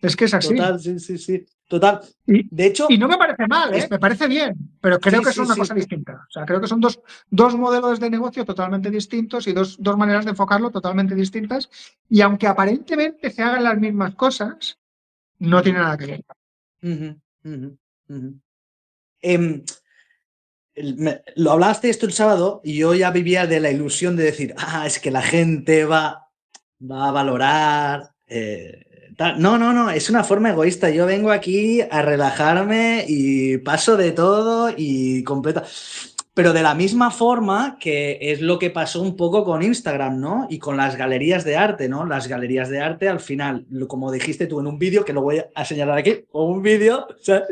Es que es así. Total, sí, sí, sí. Total. Y, De y hecho, no me parece mal, ¿eh? Me parece bien, pero creo sí, que son sí, una cosa sí. distinta. O sea, creo que son dos modelos de negocio totalmente distintos y dos maneras de enfocarlo totalmente distintas. Y aunque aparentemente se hagan las mismas cosas, no tiene nada que ver. Ujú, ujú, ujú. Lo hablaste esto el sábado y yo ya vivía de la ilusión de decir, es que la gente va a valorar. Tal. No, no, no, es una forma egoísta. Yo vengo aquí a relajarme y paso de todo y completa. Pero de la misma forma que es lo que pasó un poco con Instagram, ¿no? Y con las galerías de arte, ¿no? Las galerías de arte, al final, como dijiste tú en un vídeo, que lo voy a señalar aquí, o un vídeo, ¿sabes?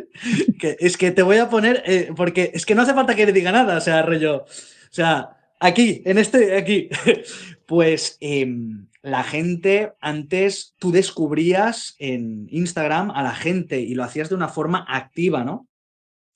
Que es que te voy a poner, porque es que no hace falta que le diga nada, o sea, rollo. O sea, aquí, aquí. Pues la gente, antes tú descubrías en Instagram a la gente y lo hacías de una forma activa, ¿no?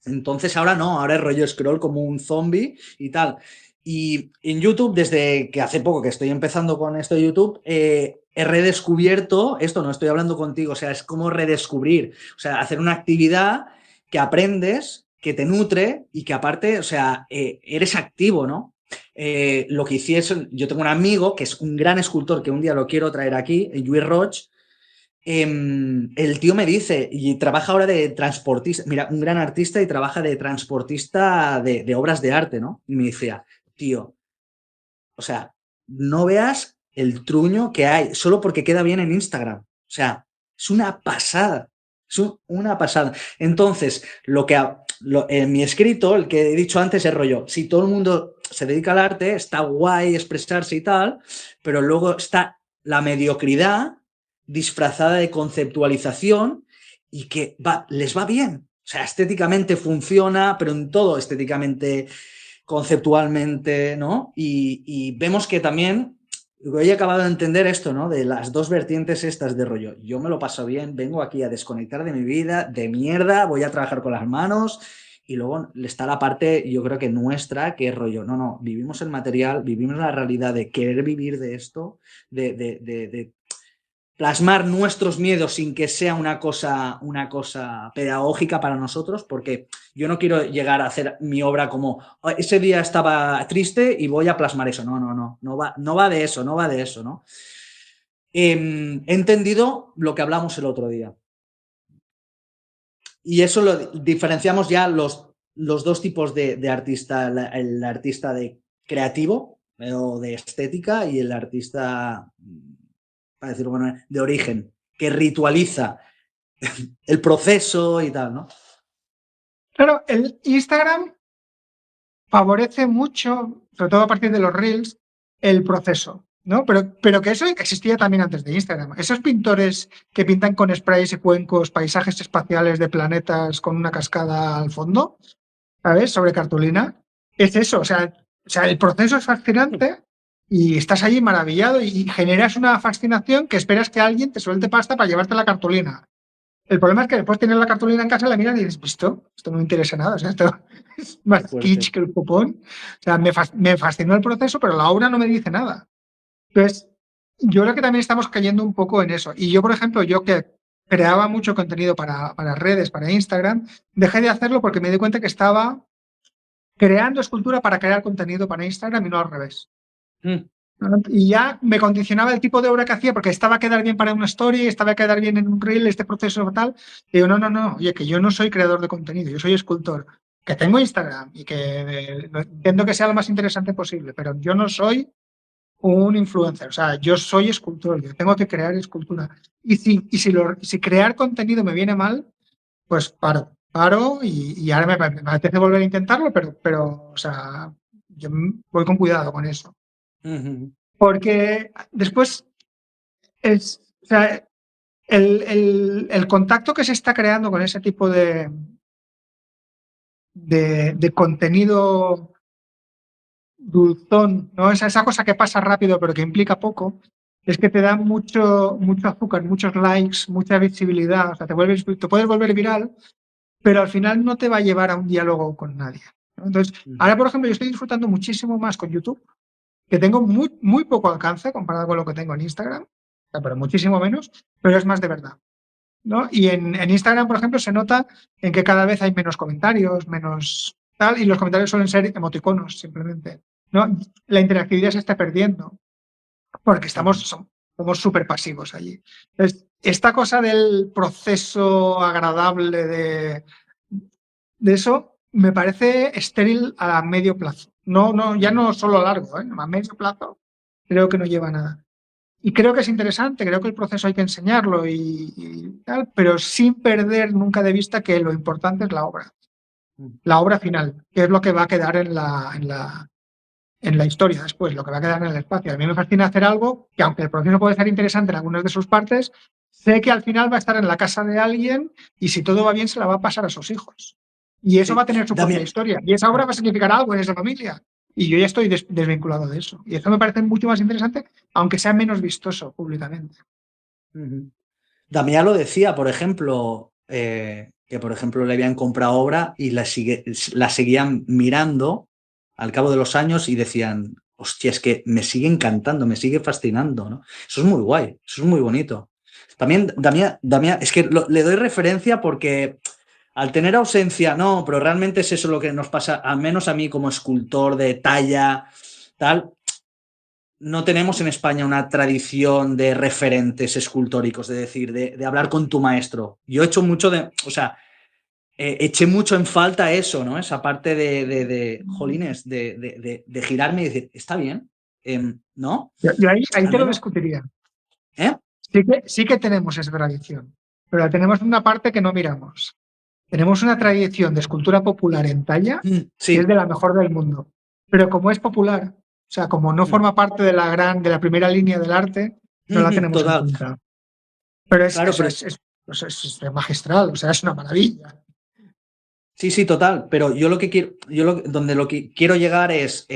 Entonces ahora no, ahora es rollo scroll como un zombie y tal. Y en YouTube, desde que hace poco que estoy empezando con esto de YouTube, he redescubierto esto, no estoy hablando contigo, o sea, es como redescubrir, o sea, hacer una actividad que aprendes, que te nutre y que aparte, o sea, eres activo, ¿no? Lo que hiciese, yo tengo un amigo que es un gran escultor que un día lo quiero traer aquí, Lluís Roig. El tío me dice, y trabaja ahora de transportista, mira, un gran artista y trabaja de transportista de obras de arte, ¿no? Y me decía, tío, o sea, no veas el truño que hay solo porque queda bien en Instagram. O sea, es una pasada. Una pasada. Entonces, en mi escrito, el que he dicho antes, es rollo. Si todo el mundo se dedica al arte, está guay expresarse y tal, pero luego está la mediocridad disfrazada de conceptualización y que les va bien. O sea, estéticamente funciona, pero en todo estéticamente conceptualmente, ¿no? Y vemos que también hoy he acabado de entender esto, ¿no? De las dos vertientes estas de rollo. Yo me lo paso bien, vengo aquí a desconectar de mi vida, de mierda, voy a trabajar con las manos y luego está la parte, yo creo que nuestra, que es rollo. No, vivimos el material, vivimos la realidad de querer vivir de esto, de plasmar nuestros miedos sin que sea una cosa pedagógica para nosotros, porque yo no quiero llegar a hacer mi obra como ese día estaba triste y voy a plasmar eso. No va de eso, no va de eso, ¿no? He entendido lo que hablamos el otro día. Y eso lo diferenciamos ya los dos tipos de artista, el artista de creativo o de estética y el artista, para decirlo bueno, de origen, que ritualiza el proceso y tal, ¿no? Claro, el Instagram favorece mucho, sobre todo a partir de los Reels, el proceso, ¿no? Pero que eso existía también antes de Instagram. Esos pintores que pintan con sprays y cuencos paisajes espaciales de planetas con una cascada al fondo, ¿sabes? Sobre cartulina. Es eso, o sea, el proceso es fascinante y estás allí maravillado y generas una fascinación que esperas que alguien te suelte pasta para llevarte la cartulina. El problema es que después tienes la cartulina en casa, la miras y dices, ¿visto? Esto no me interesa nada. O sea, esto es más kitsch que el cupón. O sea, me fascinó el proceso, pero la obra no me dice nada. Entonces, yo creo que también estamos cayendo un poco en eso. Y yo, por ejemplo, yo que creaba mucho contenido para redes, para Instagram, dejé de hacerlo porque me di cuenta que estaba creando escultura para crear contenido para Instagram y no al revés. Y ya me condicionaba el tipo de obra que hacía porque estaba a quedar bien para una story, estaba a quedar bien en un reel, este proceso tal. Y digo, no, oye, que yo no soy creador de contenido, yo soy escultor, que tengo Instagram y que entiendo que sea lo más interesante posible, pero yo no soy un influencer, o sea, yo soy escultor, yo tengo que crear escultura. Y si crear contenido me viene mal, pues paro y ahora me apetece volver a intentarlo, pero o sea, yo voy con cuidado con eso. Porque después o sea, el contacto que se está creando con ese tipo de contenido dulzón, ¿no? Esa cosa que pasa rápido pero que implica poco, es que te da mucho azúcar, muchos likes, mucha visibilidad, o sea, te puedes volver viral, pero al final no te va a llevar a un diálogo con nadie, ¿no? Entonces, ahora, por ejemplo, yo estoy disfrutando muchísimo más con YouTube, que tengo muy poco alcance comparado con lo que tengo en Instagram, pero muchísimo menos, pero es más de verdad, ¿no? Y en Instagram, por ejemplo, se nota en que cada vez hay menos comentarios, menos tal, y los comentarios suelen ser emoticonos, simplemente, ¿no? La interactividad se está perdiendo porque somos súper pasivos allí. Entonces, esta cosa del proceso agradable de eso me parece estéril a medio plazo. Ya no solo a largo, ¿eh? A medio plazo creo que no lleva a nada. Y creo que es interesante, creo que el proceso hay que enseñarlo y tal, pero sin perder nunca de vista que lo importante es la obra final, que es lo que va a quedar en la historia después, lo que va a quedar en el espacio. A mí me fascina hacer algo que, aunque el proceso puede ser interesante en algunas de sus partes, sé que al final va a estar en la casa de alguien y si todo va bien se la va a pasar a sus hijos. Y eso va a tener su propia historia. Y esa obra va a significar algo en esa familia. Y yo ya estoy desvinculado de eso. Y eso me parece mucho más interesante, aunque sea menos vistoso públicamente. Damián lo decía, por ejemplo, que por ejemplo le habían comprado obra y la seguían mirando al cabo de los años y decían, hostia, es que me sigue encantando, me sigue fascinando, ¿no? Eso es muy guay, eso es muy bonito. También, Damián, es que le doy referencia porque al tener ausencia, no, pero realmente es eso lo que nos pasa, al menos a mí como escultor de talla, tal, no tenemos en España una tradición de referentes escultóricos, de decir, de hablar con tu maestro. Yo he hecho mucho eché mucho en falta eso, ¿no? Esa parte jolines, de girarme y decir, está bien, ¿no? Yo ahí te lo discutiría. ¿Eh? Sí que tenemos esa tradición, pero tenemos una parte que no miramos. Tenemos una tradición de escultura popular en talla sí. que es de la mejor del mundo. Pero como es popular, o sea, como no forma parte de la primera línea del arte, no la tenemos en cuenta. Pero es magistral, o sea, es una maravilla. Sí, total. Pero yo donde lo que quiero llegar es,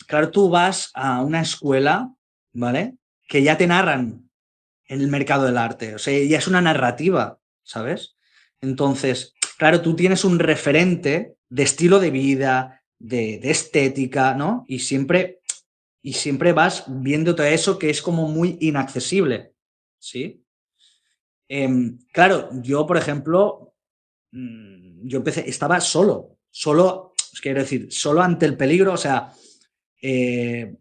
claro, tú vas a una escuela ¿vale? Que ya te narran en el mercado del arte, o sea, ya es una narrativa, ¿sabes? Entonces, claro, tú tienes un referente de estilo de vida, de estética, ¿no? Y siempre vas viendo todo eso que es como muy inaccesible, ¿sí? Claro, yo, por ejemplo, yo empecé, estaba solo, quiero decir, solo ante el peligro, o sea, eh,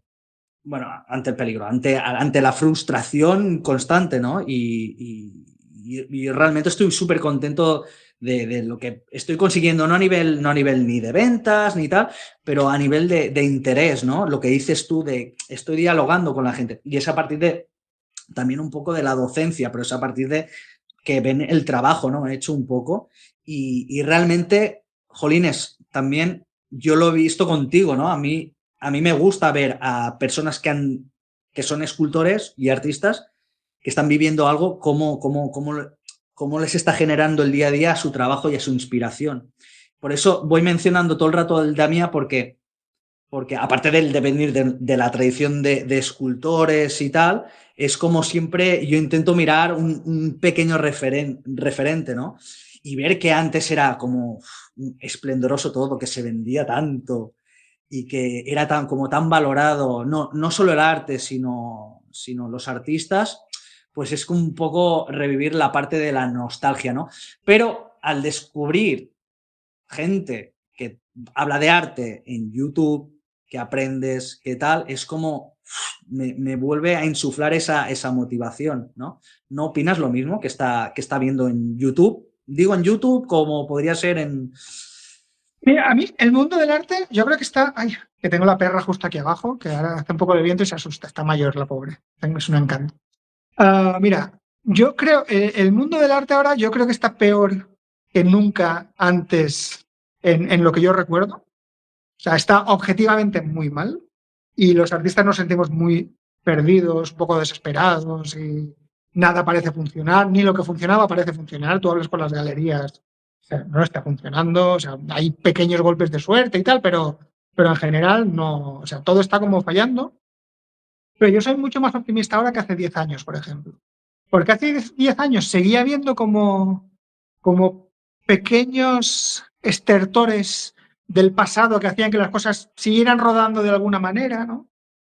bueno, ante el peligro, ante la frustración constante, ¿no? Y realmente estoy súper contento de lo que estoy consiguiendo, no a nivel ni de ventas ni tal, pero a nivel de interés, ¿no? Lo que dices tú de estoy dialogando con la gente y es a partir de también un poco de la docencia, pero es a partir de que ven el trabajo, ¿no? He hecho un poco y realmente, jolines, también yo lo he visto contigo, ¿no? A mí me gusta ver a personas que son escultores y artistas que están viviendo algo, cómo les está generando el día a día a su trabajo y a su inspiración. Por eso voy mencionando todo el rato el Damia porque aparte de venir de la tradición de escultores y tal, es como siempre yo intento mirar un pequeño referente, ¿no? Y ver que antes era como esplendoroso todo, que se vendía tanto y que era como tan valorado, no solo el arte, sino los artistas, pues es como un poco revivir la parte de la nostalgia, ¿no? Pero al descubrir gente que habla de arte en YouTube, que aprendes, que tal, es como me vuelve a insuflar esa motivación, ¿no? ¿No opinas lo mismo que está viendo en YouTube? Digo en YouTube como podría ser en... Mira, a mí el mundo del arte, yo creo que está. Ay, que tengo la perra justo aquí abajo, que ahora hace un poco de viento y se asusta. Está mayor la pobre. Es un encanto. Mira, yo creo, el mundo del arte ahora, yo creo que está peor que nunca antes en lo que yo recuerdo. O sea, está objetivamente muy mal y los artistas nos sentimos muy perdidos, un poco desesperados y nada parece funcionar, ni lo que funcionaba parece funcionar. Tú hablas con las galerías, o sea, no está funcionando, o sea, hay pequeños golpes de suerte y tal, pero en general no, o sea, todo está como fallando. Pero yo soy mucho más optimista ahora que hace 10 años, por ejemplo. Porque hace 10 años seguía viendo como pequeños estertores del pasado que hacían que las cosas siguieran rodando de alguna manera, ¿no?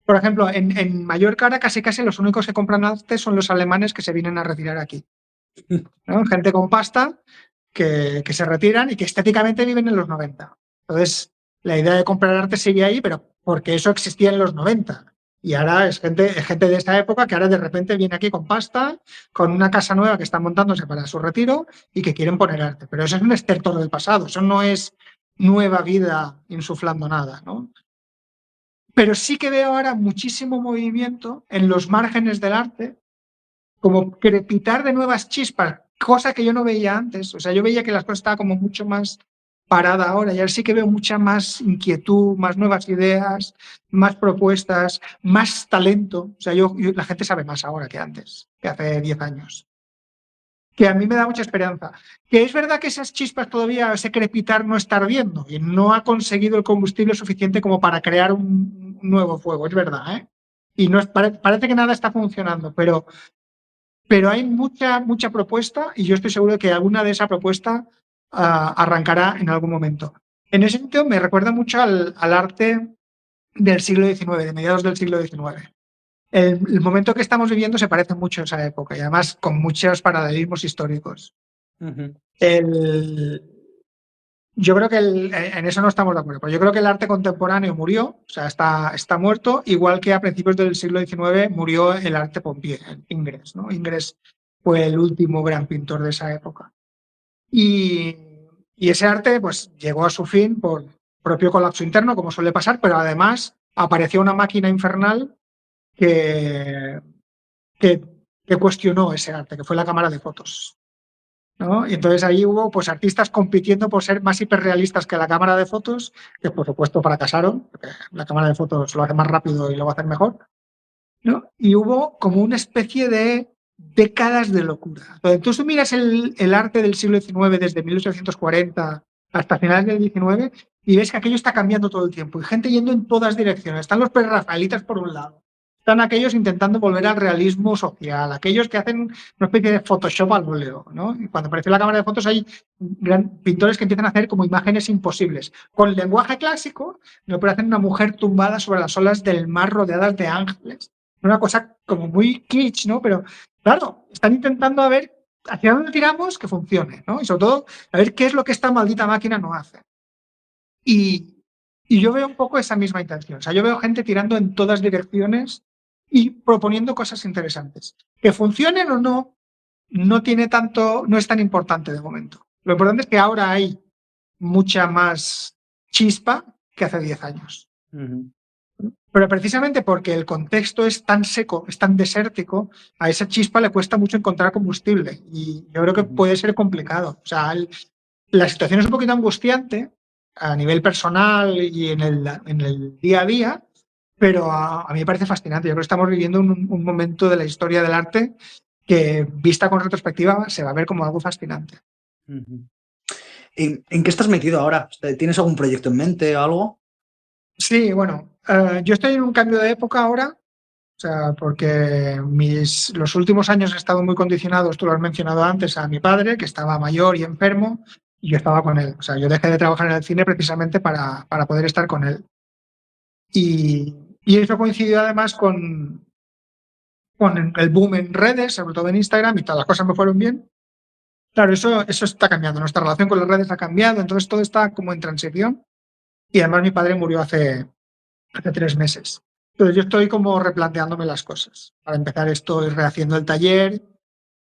Por ejemplo, en Mallorca ahora casi los únicos que compran arte son los alemanes que se vienen a retirar aquí, ¿no? Gente con pasta que se retiran y que estéticamente viven en los 90. Entonces, la idea de comprar arte sigue ahí, pero porque eso existía en los 90. Y ahora es gente de esta época que ahora de repente viene aquí con pasta, con una casa nueva que están montándose para su retiro y que quieren poner arte. Pero eso es un estertor del pasado, eso no es nueva vida insuflando nada, ¿no? Pero sí que veo ahora muchísimo movimiento en los márgenes del arte, como crepitar de nuevas chispas, cosa que yo no veía antes. O sea, yo veía que las cosas estaban como mucho más parada ahora y ahora sí que veo mucha más inquietud, más nuevas ideas, más propuestas, más talento. O sea, la gente sabe más ahora que antes, que hace 10 años. Que a mí me da mucha esperanza. Que es verdad que esas chispas todavía, ese crepitar no está ardiendo y no ha conseguido el combustible suficiente como para crear un nuevo fuego, es verdad, ¿eh? Y no parece que nada está funcionando, pero hay mucha propuesta y yo estoy seguro de que alguna de esa propuesta arrancará en algún momento. En ese sentido, me recuerda mucho al arte del siglo XIX, de mediados del siglo XIX. El momento que estamos viviendo se parece mucho a esa época y además con muchos paralelismos históricos. El, yo creo que en eso no estamos de acuerdo, pero yo creo que el arte contemporáneo murió, o sea, está muerto, igual que a principios del siglo XIX murió el arte Pompier, Ingres, ¿no? Ingres fue el último gran pintor de esa época. Y, y ese arte pues llegó a su fin por propio colapso interno, como suele pasar, pero además apareció una máquina infernal que, que, que cuestionó ese arte, que fue la cámara de fotos, ¿no? Y entonces ahí hubo pues artistas compitiendo por ser más hiperrealistas que la cámara de fotos, que por supuesto fracasaron, porque la cámara de fotos lo hace más rápido y lo va a hacer mejor, ¿no? Y hubo como una especie de décadas de locura. Entonces tú miras el arte del siglo XIX desde 1840 hasta finales del XIX y ves que aquello está cambiando todo el tiempo y gente yendo en todas direcciones. Están los prerrafaelitas por un lado, están aquellos intentando volver al realismo social, aquellos que hacen una especie de Photoshop al óleo, ¿no? Y cuando apareció la cámara de fotos hay pintores que empiezan a hacer como imágenes imposibles. Con lenguaje clásico, lo puede hacer una mujer tumbada sobre las olas del mar rodeadas de ángeles. Una cosa como muy kitsch, ¿no? Pero claro, están intentando a ver hacia dónde tiramos que funcione, ¿no? Y sobre todo, a ver qué es lo que esta maldita máquina no hace. Y yo veo un poco esa misma intención. O sea, yo veo gente tirando en todas direcciones y proponiendo cosas interesantes. Que funcionen o no, no tiene tanto, no es tan importante de momento. Lo importante es que ahora hay mucha más chispa que hace 10 años. Pero precisamente porque el contexto es tan seco, es tan desértico, a esa chispa le cuesta mucho encontrar combustible. Y yo creo que puede ser complicado. O sea, la situación es un poquito angustiante a nivel personal y en el día a día, pero a mí me parece fascinante. Yo creo que estamos viviendo un momento de la historia del arte que, vista con retrospectiva, se va a ver como algo fascinante. ¿En qué estás metido ahora? ¿Tienes algún proyecto en mente o algo? Sí, bueno, yo estoy en un cambio de época ahora, o sea, porque los últimos años he estado muy condicionados, tú lo has mencionado antes, a mi padre, que estaba mayor y enfermo, y yo estaba con él. O sea, yo dejé de trabajar en el cine precisamente para poder estar con él. Y eso coincidió además con el boom en redes, sobre todo en Instagram, y todas las cosas me fueron bien. Claro, eso está cambiando, nuestra relación con las redes ha cambiado, entonces todo está como en transición. Y además mi padre murió hace 3 meses. Entonces yo estoy como replanteándome las cosas. Para empezar, estoy rehaciendo el taller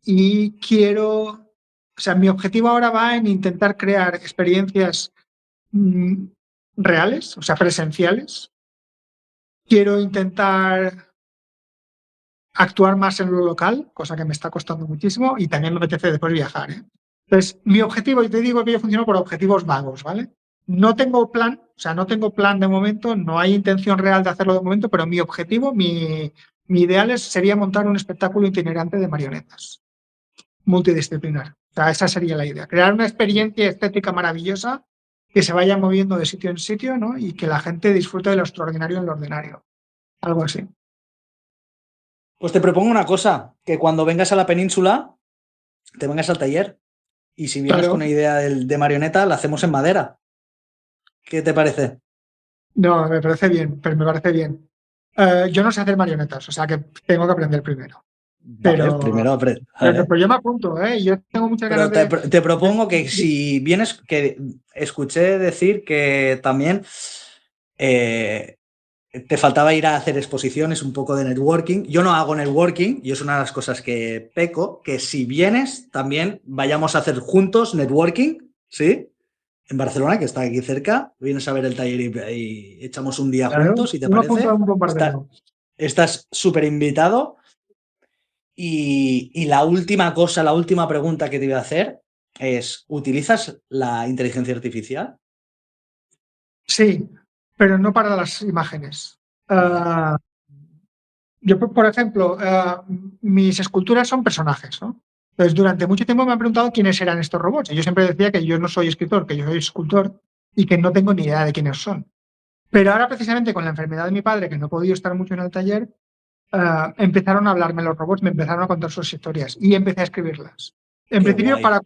y quiero, o sea, mi objetivo ahora va en intentar crear experiencias reales, o sea, presenciales. Quiero intentar actuar más en lo local, cosa que me está costando muchísimo, y también me apetece después viajar, ¿eh? Entonces, mi objetivo, y te digo que yo funciono por objetivos vagos, ¿vale? No tengo plan, o sea, no tengo plan de momento, no hay intención real de hacerlo de momento, pero mi objetivo, mi ideal sería montar un espectáculo itinerante de marionetas, multidisciplinar. O sea, esa sería la idea, crear una experiencia estética maravillosa que se vaya moviendo de sitio en sitio, ¿no? Y que la gente disfrute de lo extraordinario en lo ordinario. Algo así. Pues te propongo una cosa, que cuando vengas a la península, te vengas al taller. Y si vienes Claro. con una idea de marioneta, la hacemos en madera. ¿Qué te parece? No, me parece bien, pero me parece bien. Yo no sé hacer marionetas, o sea que tengo que aprender primero. Vale, Pero, primero aprende. pero yo me apunto, ¿eh? Yo tengo muchas Pero ganas de... te propongo que si vienes, que escuché decir que también te faltaba ir a hacer exposiciones, un poco de networking. Yo no hago networking y es una de las cosas que peco, que si vienes también vayamos a hacer juntos networking, ¿sí? En Barcelona, que está aquí cerca, vienes a ver el taller y echamos un día Claro, juntos, si te yo me apunto a parece. un bombardeo. Estás súper invitado. Y la última cosa, la última pregunta que te iba a hacer es, ¿utilizas la inteligencia artificial? Sí, pero no para las imágenes. Vale. Yo, por ejemplo, mis esculturas son personajes, ¿no? Entonces, durante mucho tiempo me han preguntado quiénes eran estos robots. Y yo siempre decía que yo no soy escritor, que yo soy escultor y que no tengo ni idea de quiénes son. Pero ahora, precisamente con la enfermedad de mi padre, que no he podido estar mucho en el taller, empezaron a hablarme los robots, me empezaron a contar sus historias y empecé a escribirlas. En Qué principio, guay.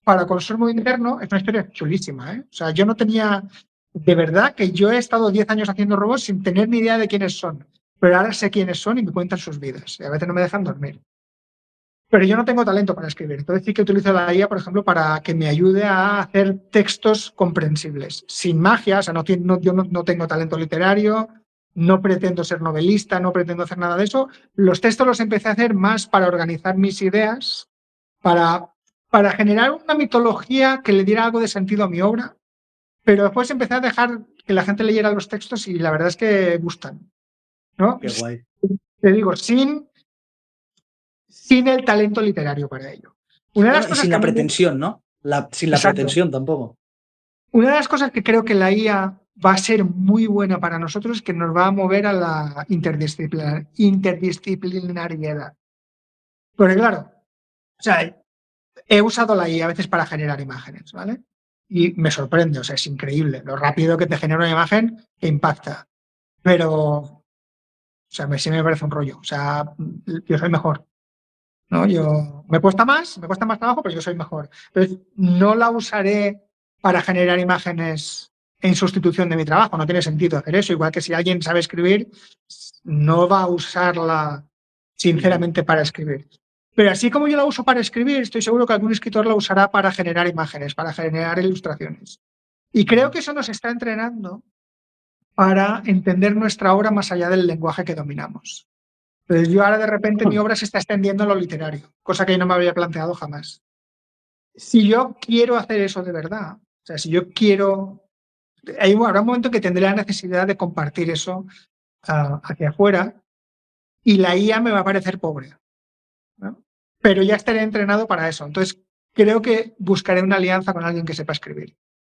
para consumo interno, es una historia chulísima, ¿eh? O sea, yo no tenía, de verdad que yo he estado 10 años haciendo robots sin tener ni idea de quiénes son, pero ahora sé quiénes son y me cuentan sus vidas. Y a veces no me dejan dormir. Pero yo no tengo talento para escribir, entonces sí que utilizo la IA, por ejemplo, para que me ayude a hacer textos comprensibles, sin magia, o sea, yo no tengo talento literario, no pretendo ser novelista, no pretendo hacer nada de eso. Los textos los empecé a hacer más para organizar mis ideas, para generar una mitología que le diera algo de sentido a mi obra, pero después empecé a dejar que la gente leyera los textos y la verdad es que gustan, ¿no? Qué guay. Te digo, sin el talento literario para ello. Una de las Bueno, y cosas sin que a la mí pretensión, ¿no? Sin la Exacto. pretensión tampoco. Una de las cosas que creo que la IA va a ser muy buena para nosotros es que nos va a mover a la interdisciplinariedad. Porque claro, o sea, he usado la IA a veces para generar imágenes, ¿vale? Y me sorprende, o sea, es increíble lo rápido que te genera una imagen que impacta. Pero O sea, sí me parece un rollo. O sea, yo soy mejor, ¿no? Me cuesta más trabajo, pero yo soy mejor. Entonces, no la usaré para generar imágenes en sustitución de mi trabajo. No tiene sentido hacer eso. Igual que si alguien sabe escribir, no va a usarla sinceramente para escribir. Pero así como yo la uso para escribir, estoy seguro que algún escritor la usará para generar imágenes, para generar ilustraciones. Y creo que eso nos está entrenando para entender nuestra obra más allá del lenguaje que dominamos. Entonces yo ahora de repente mi obra se está extendiendo a lo literario, cosa que yo no me había planteado jamás. Si yo quiero hacer eso de verdad, o sea, si yo quiero, habrá un momento que tendré la necesidad de compartir eso hacia afuera y la IA me va a parecer pobre, ¿no? Pero ya estaré entrenado para eso. Entonces creo que buscaré una alianza con alguien que sepa escribir.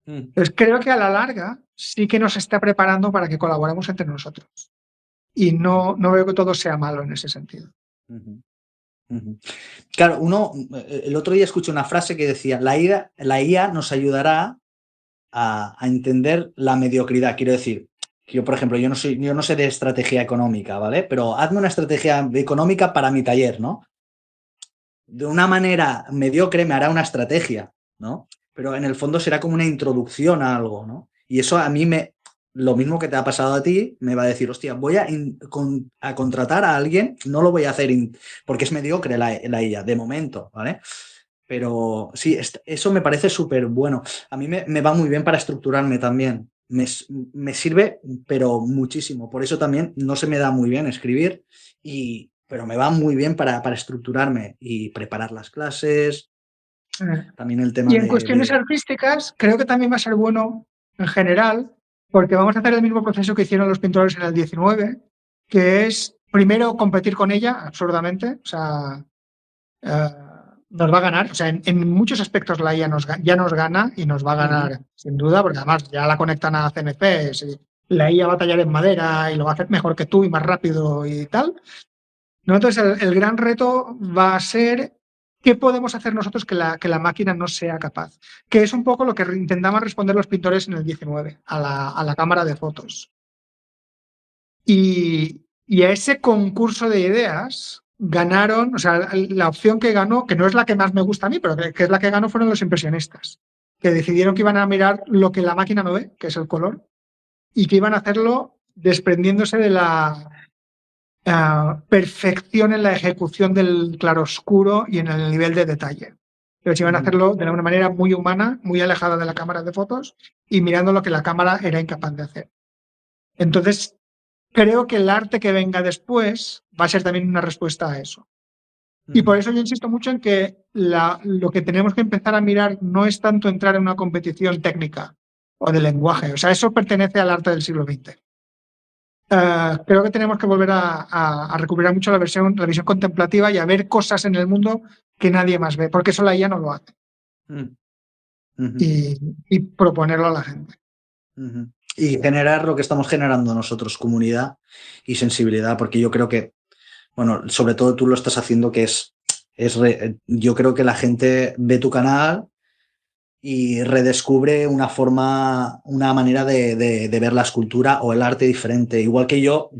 Entonces creo que a la larga sí que nos está preparando para que colaboremos entre nosotros. Y no veo que todo sea malo en ese sentido. Claro, el otro día escuché una frase que decía, la IA nos ayudará a entender la mediocridad. Quiero decir, yo, por ejemplo, yo no sé de estrategia económica, ¿vale? Pero hazme una estrategia económica para mi taller, ¿no? De una manera mediocre me hará una estrategia, ¿no? Pero en el fondo será como una introducción a algo, ¿no? Y eso a mí lo mismo que te ha pasado a ti, me va a decir, hostia, voy a contratar a alguien, no lo voy a hacer porque es mediocre la IA, de momento, ¿vale? Pero sí, eso me parece súper bueno. A mí me va muy bien para estructurarme también. Me sirve, pero muchísimo. Por eso también no se me da muy bien escribir, pero me va muy bien para estructurarme y preparar las clases. También el tema y en cuestiones artísticas, creo que también va a ser bueno en general, porque vamos a hacer el mismo proceso que hicieron los pintores en el 19, que es primero competir con ella absurdamente. O sea, nos va a ganar. O sea, en muchos aspectos la IA ya nos gana y nos va a ganar sin duda, porque además ya la conectan a CNCs y la IA va a tallar en madera y lo va a hacer mejor que tú y más rápido y tal. ¿No? Entonces, el gran reto va a ser qué podemos hacer nosotros que la máquina no sea capaz, que es un poco lo que intentaban responder los pintores en el 19, a la cámara de fotos. Y a ese concurso de ideas ganaron, o sea, la opción que ganó, que no es la que más me gusta a mí, pero que es la que ganó, fueron los impresionistas, que decidieron que iban a mirar lo que la máquina no ve, que es el color, y que iban a hacerlo desprendiéndose de la perfección en la ejecución del claroscuro y en el nivel de detalle. Entonces iban a hacerlo de una manera muy humana, muy alejada de la cámara de fotos y mirando lo que la cámara era incapaz de hacer. Entonces, creo que el arte que venga después va a ser también una respuesta a eso. Y por eso yo insisto mucho en que lo que tenemos que empezar a mirar no es tanto entrar en una competición técnica o de lenguaje. O sea, eso pertenece al arte del siglo XX. Creo que tenemos que volver a recuperar mucho la visión contemplativa y a ver cosas en el mundo que nadie más ve, porque eso la IA no lo hace. Y proponerlo a la gente. Y generar lo que estamos generando nosotros, comunidad y sensibilidad, porque yo creo que, bueno, sobre todo tú lo estás haciendo, que yo creo que la gente ve tu canal y redescubre una manera de ver la escultura o el arte diferente. Igual que yo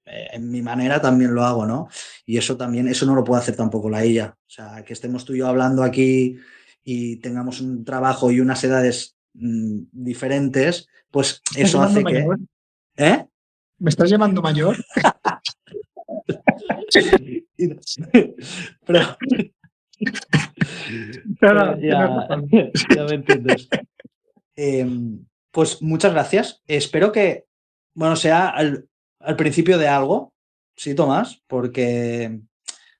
en mi manera también lo hago, ¿no? Y eso no lo puede hacer tampoco la IA. O sea, que estemos tú y yo hablando aquí y tengamos un trabajo y unas edades diferentes, pues eso hace que... Mayor? ¿Eh? ¿Me estás llamando mayor? Pero ya me entiendes. Pues muchas gracias. Espero que, bueno, sea al principio de algo, sí, Tomás, porque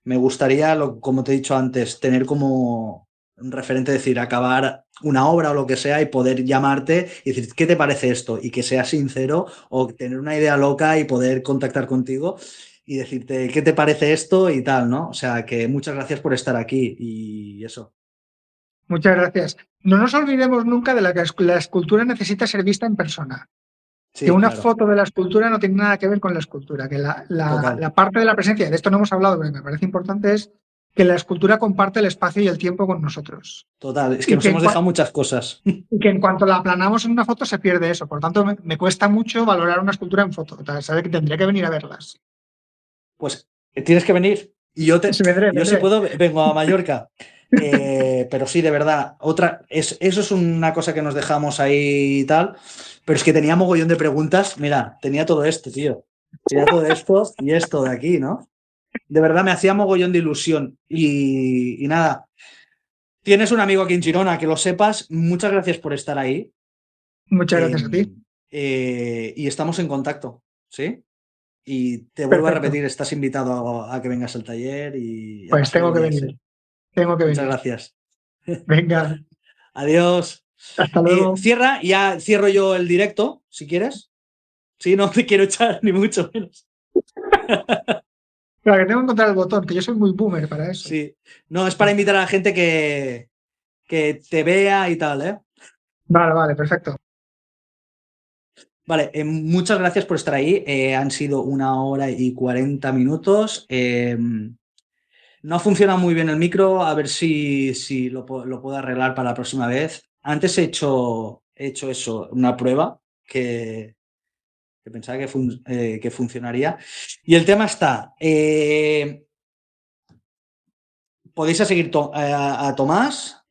me gustaría, como te he dicho antes, tener como un referente, decir, acabar una obra o lo que sea y poder llamarte y decir, ¿qué te parece esto? Y que sea sincero, o tener una idea loca y poder contactar contigo y decirte, ¿qué te parece esto? Y tal, ¿no? O sea, que muchas gracias por estar aquí y eso. Muchas gracias. No nos olvidemos nunca de que la escultura necesita ser vista en persona. Sí, que una claro. foto de la escultura no tiene nada que ver con la escultura, que la parte de la presencia, de esto no hemos hablado, pero me parece importante, es que la escultura comparte el espacio y el tiempo con nosotros. Total, es que nos hemos dejado muchas cosas. Y que en cuanto la aplanamos en una foto se pierde eso. Por tanto, me cuesta mucho valorar una escultura en foto. O sea, sabe que tendría que venir a verlas. pues tienes que venir. Y yo, Sí, vendré, yo si vendré. puedo, vengo a Mallorca. Pero sí, de verdad, eso es una cosa que nos dejamos ahí y tal, pero es que tenía mogollón de preguntas. Mira, tenía todo esto, tío. Tenía todo esto y esto de aquí, ¿no? De verdad me hacía mogollón de ilusión. Y nada, tienes un amigo aquí en Girona, que lo sepas. Muchas gracias por estar ahí. Muchas Eh, gracias a ti. y estamos en contacto, ¿sí? Y te vuelvo a Perfecto. repetir, estás invitado a que vengas al taller y a Pues pasar tengo el que día venir. así. Tengo que Muchas venir. gracias. Venga, Adiós. hasta luego. Cierra, ya cierro yo el directo, si quieres. Sí, no te quiero echar, ni mucho menos. Claro, que tengo que encontrar el botón, que yo soy muy boomer para eso. Sí. No, es para invitar a la gente que te vea y tal, ¿eh? Vale, vale, perfecto. Vale, muchas gracias por estar ahí. Han sido 1 hora y 40 minutos. No funciona muy bien el micro, a ver si lo puedo arreglar para la próxima vez. Antes he hecho eso, una prueba que pensaba que funcionaría. Y el tema está, podéis seguir a Tomás,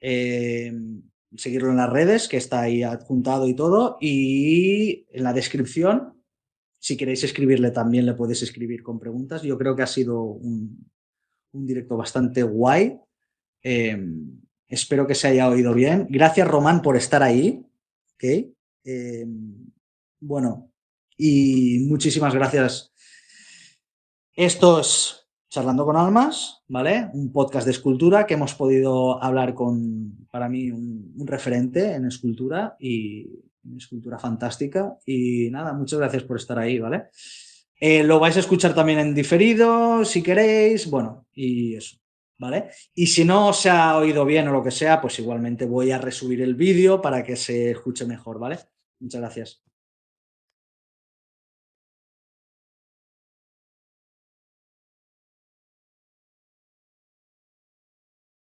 seguirlo en las redes, que está ahí adjuntado y todo, y en la descripción, si queréis escribirle también le podéis escribir con preguntas. Yo creo que ha sido un directo bastante guay. Eh, Espero que se haya oído bien. Gracias, Román, por estar ahí. ¿Okay? Eh, bueno, y muchísimas gracias. Esto es Charlando con Almas, ¿vale? Un podcast de escultura que hemos podido hablar con, para mí, un referente en escultura y en escultura fantástica. Y nada, muchas gracias por estar ahí, ¿vale? Lo vais a escuchar también en diferido, si queréis, bueno, y eso, ¿vale? Y si no se ha oído bien o lo que sea, pues igualmente voy a resubir el vídeo para que se escuche mejor, ¿vale? Muchas gracias.